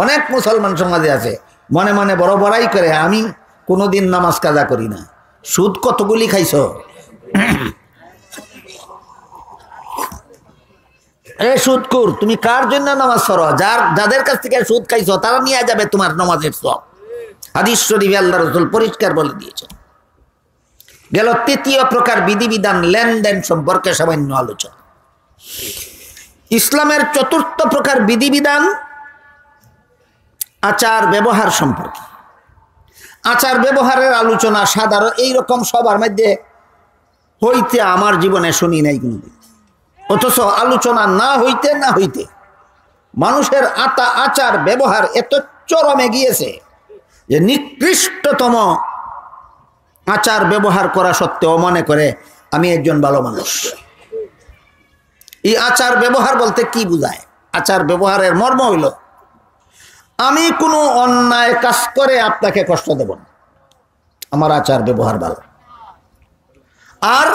অনেক মুসলমান সমাজে আছে মনে মনে বড় বড়াই করে, আমি কোনোদিন নামাজ কাজা করি না। সুদ কতগুলি খাইছ? এ সুদকুর, তুমি কার জন্য নামাজ পড়ো? যাদের কাছ থেকে সুদ খাইছ তারা নিয়ে যাবে তোমার নামাজের সওয়াব। হাদিস শরীফে আল্লাহ রাসূল পরিষ্কার বলে দিয়েছেন। গেল তৃতীয় প্রকার বিধিবিধান, লেনদেন সম্পর্কে সামান্য আলোচনা। ইসলামের চতুর্থ প্রকার বিধিবিধান আচার ব্যবহার সম্পর্কে। আচার ব্যবহারের আলোচনা সাধারণ এইরকম সবার মধ্যে হইতে আমার জীবনে শুনি নাই কোনোদিন। অথচ আলোচনা না হইতে মানুষের আচার ব্যবহার এত চরমে গিয়েছে যে নিকৃষ্টতম আচার ব্যবহার করা সত্ত্বেও মনে করে আমি একজন ভালো মানুষ। এই আচার ব্যবহার বলতে কি বোঝায়? আচার ব্যবহারের মর্ম হইল, আমি কোনো অন্যায় কাজ করে আপনাকে কষ্ট দেব না, আমার আচার ব্যবহার ভালো। আর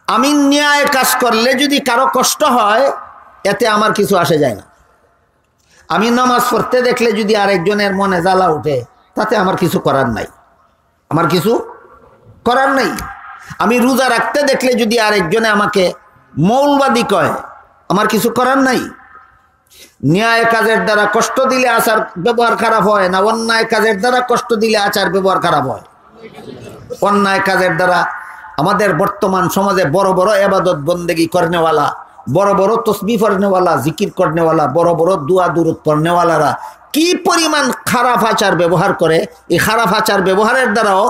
আমি ন্যায় কাজ করলে যদি কারো কষ্ট হয় এতে আমার কিছু আসে যায় না। আমি নামাজ পড়তে দেখলে যদি আরেকজনের মনে জ্বালা উঠে তাতে আমার কিছু করার নাই, আমার কিছু করার নাই। আমি রোজা রাখতে দেখলে যদি আরেকজনে আমাকে মৌলবাদী কয় আমার কিছু করার নাই। ন্যায় কাজের দ্বারা কষ্ট দিলে আচার ব্যবহার খারাপ হয় না অন্যায় কাজের দ্বারা কষ্ট দিলে আচার ব্যবহার খারাপ হয়? অন্যায় কাজের দ্বারা আমাদের বর্তমান সমাজে বড় বড় ইবাদত বন্দেগী করনেওয়ালা, বড় বড় তসবিহ পড়নেওয়ালা, জিকির করনেওয়ালা, বড় বড় দুয়া দুরুদ পড়নেওয়ালারা কি পরিমাণ খারাপ আচার ব্যবহার করে। এই খারাপ আচার ব্যবহারের দ্বারাও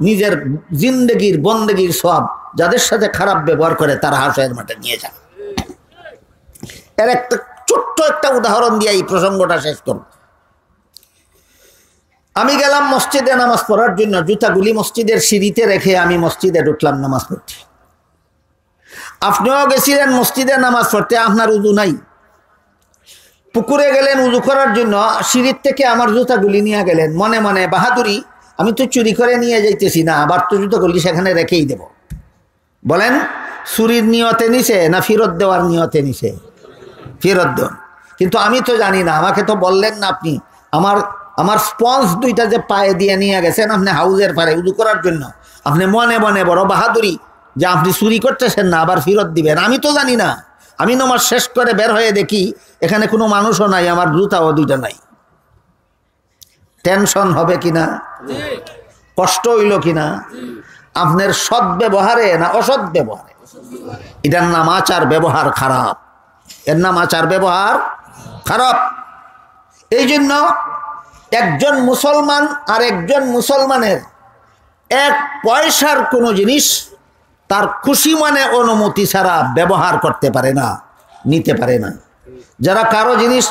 নিজের জিন্দেগির বন্দেগীর সওয়াব যাদের সাথে খারাপ ব্যবহার করে তারা হাসরের মাঠে নিয়ে যায়। এর একটা ছোট্ট একটা উদাহরণ দিয়ে এই প্রসঙ্গটা শেষ করব। আমি গেলাম মসজিদে নামাজ পড়ার জন্য, জুতাগুলি মসজিদের সিঁড়িতে রেখে আমি মসজিদে ঢুকলাম নামাজ পড়তে। আপনিও গেছিলেন মসজিদে নামাজ পড়তে, আপনার উযু নাই, পুকুরে গেলেন উযু করার জন্য, সিঁড়ির থেকে আমার জুতাগুলি নিয়ে গেলেন। মনে মনে বাহাদুরি, আমি তো চুরি করে নিয়ে যাইতেছি না, আবার তো জুতাগুলি সেখানে রেখেই দেব। বলেন চুরির নিয়তে নিছে না ফেরত দেওয়ার নিয়তে নিছে? ফেরত দেন। কিন্তু আমি তো জানি না, আমাকে তো বললেন না আপনি। আমার স্পঞ্জ দুইটা যে পায়ে দিয়ে নিয়ে গেছেন আপনি হাউজের পারে উযু করার জন্য, আপনি মনে মনে বড় বাহাদুরি যে আপনি চুরি করতেছেন না, আবার ফেরত দিবেন। আমি তো জানি না, আমি নামাজ শেষ করে বের হয়ে দেখি এখানে কোনো মানুষও নাই, আমার জুতাও দুইটা নাই। টেনশন হবে কিনা, কষ্ট হইল কিনা? আপনার সৎ ব্যবহারে না অসৎ ব্যবহারে? এটার নাম আচার ব্যবহার খারাপ, এর নাম আচার ব্যবহার খারাপ। এই জন্য একজন মুসলমান আর একজন মুসলমানের এক পয়সার কোনো জিনিস তার খুশি মানে অনুমতি ছাড়া ব্যবহার করতে পারে না, নিতে পারে না। যারা কারো জিনিস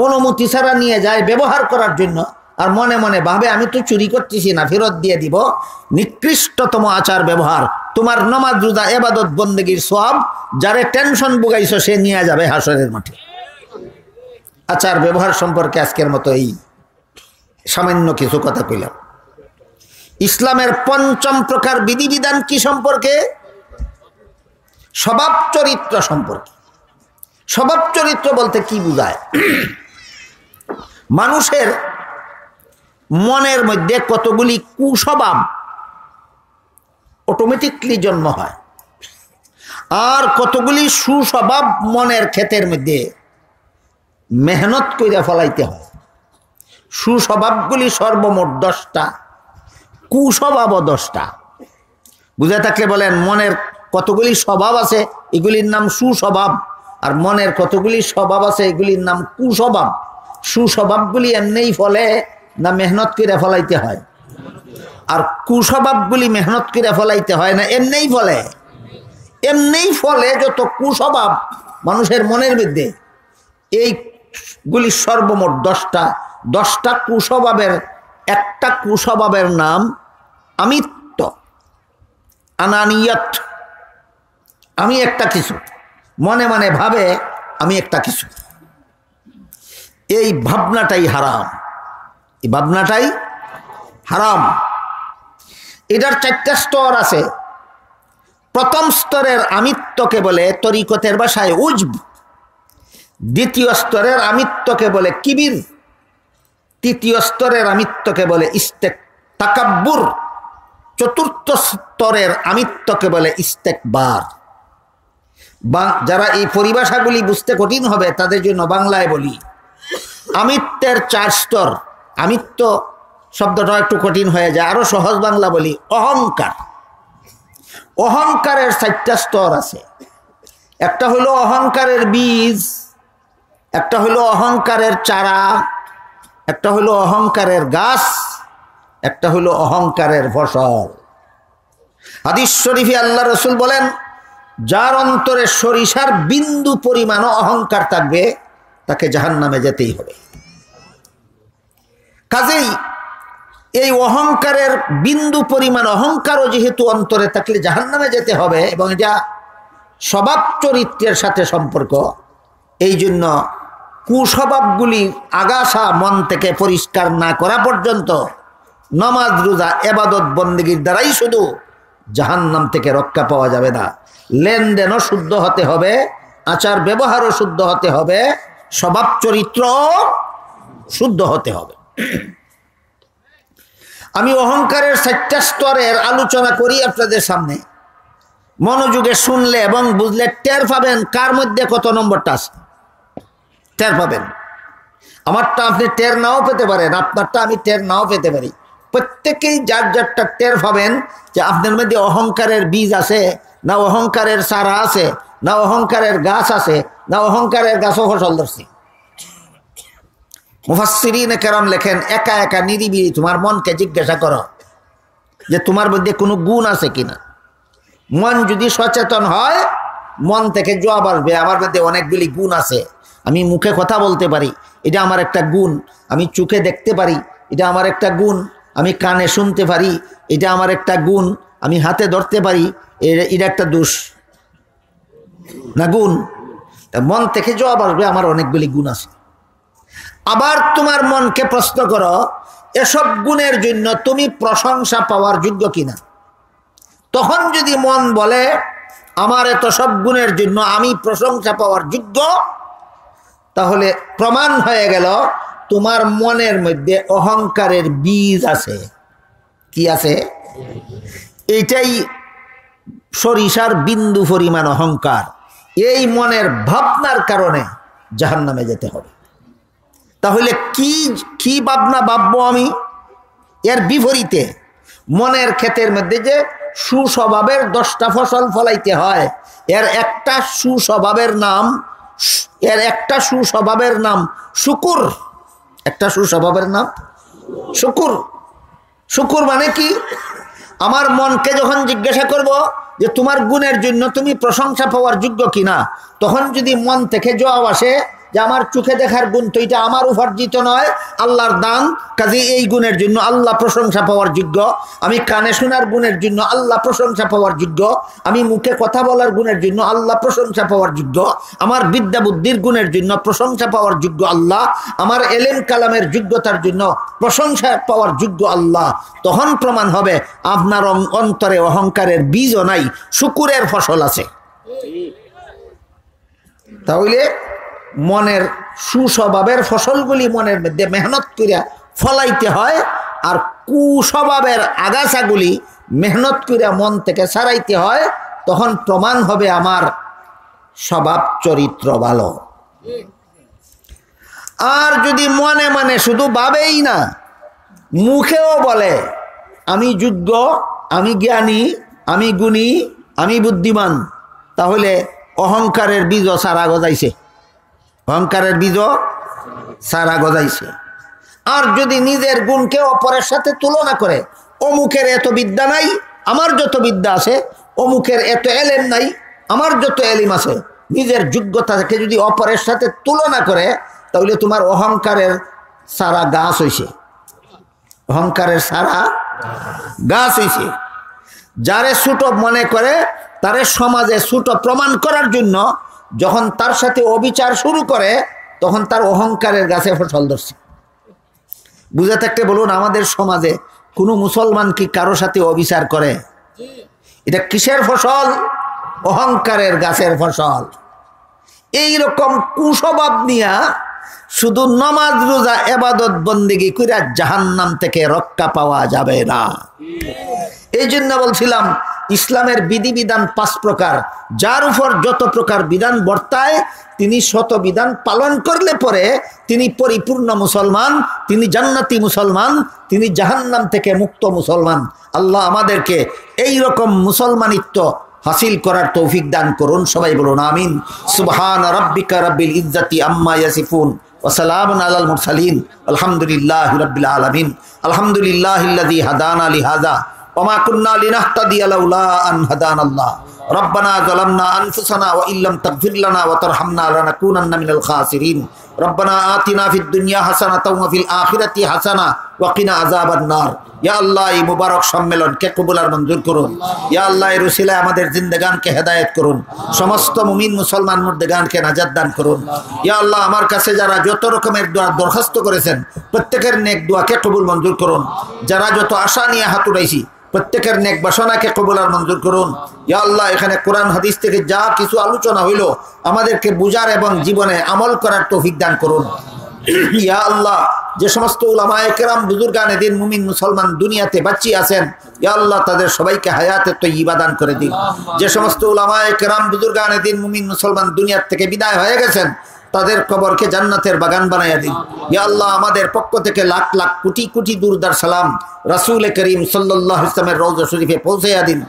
অনুমতি ছাড়া নিয়ে যায় ব্যবহার করার জন্য, আর মনে মনে ভাবে আমি তো চুরি করতেছি না, ফেরত দিয়ে দিব, নিকৃষ্টতম আচার ব্যবহার। তোমার নামাজ রোজা ইবাদত বন্দেগীর সওয়াব যারে টেনশন বুগাইছো সে নিয়ে যাবে হাসরের মাঠে। আচার ব্যবহার সম্পর্কে আজকের মতো এই সামান্য কিছু কথা কইলাম। ইসলামের পঞ্চম প্রকার বিধিবিধান কি সম্পর্কে? স্বভাব চরিত্র সম্পর্কে। স্বভাব চরিত্র বলতে কি বোঝায়? মানুষের মনের মধ্যে কতগুলি কুস্বভাব অটোমেটিকলি জন্ম হয়, আর কতগুলি সুস্বভাব মনের ক্ষেতের মধ্যে মেহনত করে ফলাইতে হয়। সুস্বভাবগুলি সর্বমোট 10টা, কুস্বভাবও 10টা। বুঝে থাকলে বলেন, মনের কতগুলি স্বভাব আছে এগুলির নাম সুস্বভাব, আর মনের কতগুলি স্বভাব আছে এগুলির নাম কুস্বভাব। সুস্বভাবগুলি এমনিই ফলে না মেহনত করে ফলাইতে হয়? আর কুস্বভাবগুলি মেহনত করে ফলাইতে হয় না এমনিই ফলে? এমনিই ফলে। যত কুস্বভাব মানুষের মনের মধ্যে, এইগুলি সর্বমোট 10টা। 10টা কুস্বভাবের একটা কুস্বভাবের নাম আমিত্ব, আনানিয়ত। আমি একটা কিছু, মনে মনে ভাবে আমি একটা কিছু। এই ভাবনাটাই হারাম, এই ভাবনাটাই হারাম। এটার 4টা স্তর আছে। প্রথম স্তরের আমিত্বকে বলে তরিকতের ভাষায় উজব, দ্বিতীয় স্তরের আমিত্বকে বলে কিবির, তৃতীয় স্তরের আমিত্বকে বলে তাকাব্বুর, চতুর্থ স্তরের আমিত্বকে বলে ইস্তেকবার। যারা এই পরিভাষাগুলি বুঝতে কঠিন হবে তাদের জন্য বাংলায় বলি, আমিত্বের 4 স্তর। আমিত্ব শব্দটা একটু কঠিন হয়ে যায়, আরো সহজ বাংলা বলি অহংকার। অহংকারের 4টা স্তর আছে। একটা হলো অহংকারের বীজ, একটা হলো অহংকারের চারা, একটা হলো অহংকারের গাছ, একটা হলো অহংকারের ফসল। হাদিস শরীফে আল্লাহ রসুল বলেন, যার অন্তরে সরিষার বিন্দু পরিমাণ অহংকার থাকবে তাকে জাহান্নামে যেতেই হবে। কাজেই এই অহংকারের বিন্দু পরিমাণ অহংকারও যেহেতু অন্তরে থাকলে জাহান্নামে যেতে হবে, এবং এটা স্বভাব চরিত্রের সাথে সম্পর্ক, এই জন্য কুস্বভাবগুলি আগাছা মন থেকে পরিষ্কার না করা পর্যন্ত নামাজ রোজা ইবাদত বন্দেগীর দ্বারাই শুধু জাহান্নাম থেকে রক্ষা পাওয়া যাবে না। লেনদেনও শুদ্ধ হতে হবে, আচার ব্যবহারও শুদ্ধ হতে হবে, স্বভাব চরিত্র শুদ্ধ হতে হবে। আমি অহংকারের 4টা স্তরের আলোচনা করি আপনাদের সামনে। মনোযোগে শুনলে এবং বুঝলে টের পাবেন কার মধ্যে কত নম্বরটা আছে, টের পাবেন। আমারটা আপনি টের নাও পেতে পারেন, আপনারটা আমি টের নাও পেতে পারি। প্রত্যেকেই যার যারটা টের পাবেন যে আপনার মধ্যে অহংকারের বীজ আছে, না অহংকারের চারা আছে, না অহংকারের গাছ আছে, না অহংকারের গাছও ফসল ধরছে। মুফাসসিরিনে কেরাম লেখেন, একা একা নিরিবিলি তোমার মনকে জিজ্ঞাসা করো যে তোমার মধ্যে কোনো গুণ আছে কিনা। মন যদি সচেতন হয়, মন থেকে জবাব আসবে, আমার মধ্যে অনেকগুলি গুণ আছে। আমি মুখে কথা বলতে পারি, এটা আমার একটা গুণ। আমি চোখে দেখতে পারি, এটা আমার একটা গুণ। আমি কানে শুনতে পারি, এটা আমার একটা গুণ। আমি হাতে ধরতে পারি, এটা একটা দোষ না গুণ। মন থেকে জবাব আসবে আমার অনেকগুলি গুণ আছে। আবার তোমার মনকে প্রশ্ন করো, এসব গুণের জন্য তুমি প্রশংসা পাওয়ার যোগ্য কিনা। তখন যদি মন বলে আমার এত সব গুণের জন্য আমি প্রশংসা পাওয়ার যোগ্য, তাহলে প্রমাণ হয়ে গেল তোমার মনের মধ্যে অহংকারের বীজ আছে। কি আছে? এইটাই সরিষার বিন্দু পরিমাণ অহংকার। এই মনের ভাবনার কারণে জাহান্নামে যেতে হবে। তাহলে কি কি ভাবনা ভাববো আমি? এর বিপরীতে মনের ক্ষেতের মধ্যে যে সুস্বভাবের 10টা ফসল ফলাইতে হয়, এর একটা সুস্বভাবের নাম শুকুর। একটা সুস্বভাবের নাম শুকুর। শুকুর মানে কি? আমার মনকে যখন জিজ্ঞাসা করব যে তোমার গুণের জন্য তুমি প্রশংসা পাওয়ার যোগ্য কিনা, তখন যদি মন থেকে জবাব আসে যে আমার চোখে দেখার গুণ তো এটা আমার উপার্জিত নয়, আল্লাহর দান, কাজে এই গুণের জন্য আল্লাহ প্রশংসা পাওয়ার যোগ্য। আমি কানে শোনার গুণের জন্য আল্লাহ প্রশংসা পাওয়ার যোগ্য। আমি মুখে কথা বলার গুণের জন্য আল্লাহ প্রশংসা পাওয়ার যোগ্য। আমার বিদ্যা বুদ্ধির গুণের জন্য প্রশংসা পাওয়ার যোগ্য আল্লাহ। আমার এলেম কালামের যোগ্যতার জন্য প্রশংসা পাওয়ার যোগ্য আল্লাহ। তখন প্রমাণ হবে আপনার অন্তরে অহংকারের বীজও নাই, শুকুরের ফসল আছে। তাহলে মনের সুস্বভাবের ফসলগুলি মনের মধ্যে মেহনত করিয়া ফলাইতে হয়, আর কুস্বভাবের আগাছাগুলি মেহনত করিয়া মন থেকে সারাইতে হয়। তখন প্রমাণ হবে আমার স্বভাব চরিত্র ভালো। আর যদি মনে মনে শুধু ভাবেই না, মুখেও বলে আমি যোগ্য, আমি জ্ঞানী, আমি গুণী, আমি বুদ্ধিমান, তাহলে অহংকারের বীজ সারা গজাইছে। অহংকারের বীজ সারা গজাইছে। আর যদি নিজের গুণকে অপরের সাথে তুলনা করে, অমুকের এত বিদ্যা নাই, আমার যত বিদ্যা আছে, অমুকের এত এলেম নাই, আমার যত এলিম আছে, নিজের যোগ্যতাকে যদি অপরের সাথে তুলনা করে, তাহলে তোমার অহংকারের সারা গাছ হইছে। অহংকারের সারা গাছ হইছে। যারে ছোট মনে করে তারে সমাজে ছোট প্রমাণ করার জন্য যখন তার সাথে অবিচার শুরু করে, তখন তার অহংকারের গাছে ফসল ধরছে। বুঝে থাকতে বলুন, আমাদের সমাজে কোনো মুসলমান কি কারো সাথে অবিচার করে? এটা কিসের ফসল? অহংকারের গাছের ফসল। এই রকম কুস্বভাব নিয়া শুধু নামাজ রোজা ইবাদত বন্দেগী কইরা জাহান্নাম থেকে রক্ষা পাওয়া যাবে না। এই জন্য বলছিলাম ইসলামের বিধিবিধান 5 প্রকার। যার উপর যত প্রকার বিধান বর্তায় তিনি শত বিধান পালন করলে পরে তিনি পরিপূর্ণ মুসলমান, তিনি জান্নাতি মুসলমান, তিনি জাহান্নাম থেকে মুক্ত মুসলমান। আল্লাহ আমাদেরকে এই রকম মুসলমানিত্ব হাসিল করার তৌফিক দান করুন। সবাই বলুন আমিন। সুবহান রাব্বিকা রাব্বিল ইজ্জাতি আম্মা ইয়াসিফুন ওয়া সালামুন আলাল মুরসালিন আলহামদুলিল্লাহি রাব্বিল আলামিন। আলহামদুলিল্লাহিল্লাযী হাদানা লিহাযা ওয়া মা কুন্না লিনাহতাদিয়া লাউলা আন হাদানাল্লাহ। রব্বানা যালামনা আনফুসানা ওয়া ইল্লাম তাগফির লানা ওয়া তারহামনা লানাকুনান্না মিনাল খাসিরিন। রব্বানা আতিনা ফিদ দুনিয়া হাসানাতাও ওয়া ফিল আখিরাতি হাসানা ওয়া কিনা আযাবান নার। ইয়া আল্লাহ, এই মুবারক সম্মেলনকে কবুল আর মঞ্জুর করুন। ইয়া আল্লাহ, এর উসিলায় আমাদের জিন্দেগানকে হেদায়েত করুন। সমস্ত মুমিন মুসলমান মুর্দেগানকে নাজাত দান করুন। ইয়া আল্লাহ, আমার কাছে যারা যত রকমের দোয়া দরখাস্ত করেছেন প্রত্যেকের নেক দোয়াকে কবুল মঞ্জুর করুন। যারা যত আশা নিয়ে হাত উঠাইছি প্রত্যেকের নেক বাসনাকে কবুল আর মঞ্জুর করুন। ইয়া আল্লাহ, এখানে কোরআন হাদিস থেকে যা কিছু আলোচনা হইল আমাদেরকে বুঝার এবং জীবনে আমল করার তৌফিক দান করুন। ইয়া আল্লাহ, যে সমস্ত উলামায়ে কেরাম বুজুর্গানে দিন মুমিন মুসলমান দুনিয়াতে বাঁচিয়ে আছেন, ইয়া আল্লাহ তাদের সবাইকে হায়াতে তয়্যিবা দান করে দিন। যে সমস্ত উলামায়ে কেরাম বুজুর্গানে দিন মুমিন মুসলমান দুনিয়ার থেকে বিদায় হয়ে গেছেন, তাদের কবরকে জান্নাতের বাগান বানাইয়া দিন। ইয়া আল্লাহ, আমাদের পক্ষ থেকে লাখ লাখ কোটি কোটি দুরুদ সালাম রাসূল করিম সাল্লাল্লাহু আলাইহি ওয়াসাল্লামের রওজা শরীফে পৌঁছাইয়া দিন।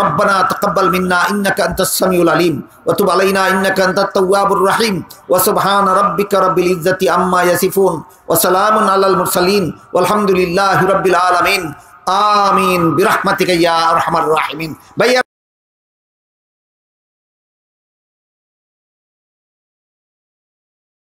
রব্বানা তাকাব্বাল মিন্না ইন্নাকা আনতাস সামিউল আলিম ওয়া তুব আলাইনা ইন্নাকা আনতাত তাওয়াবুর রহিম। ওয়া সুবহানা রাব্বিকা রাব্বিল ইজ্জাতি আম্মা ইয়াসিফুন ওয়া সালামুন আলাল মুরসালিন ওয়ালহামদুলিল্লাহি রাব্বিল আলামিন। আমিন বিরহমাতিকা ইয়া আরহামার রাহিমিন। ভাইয়া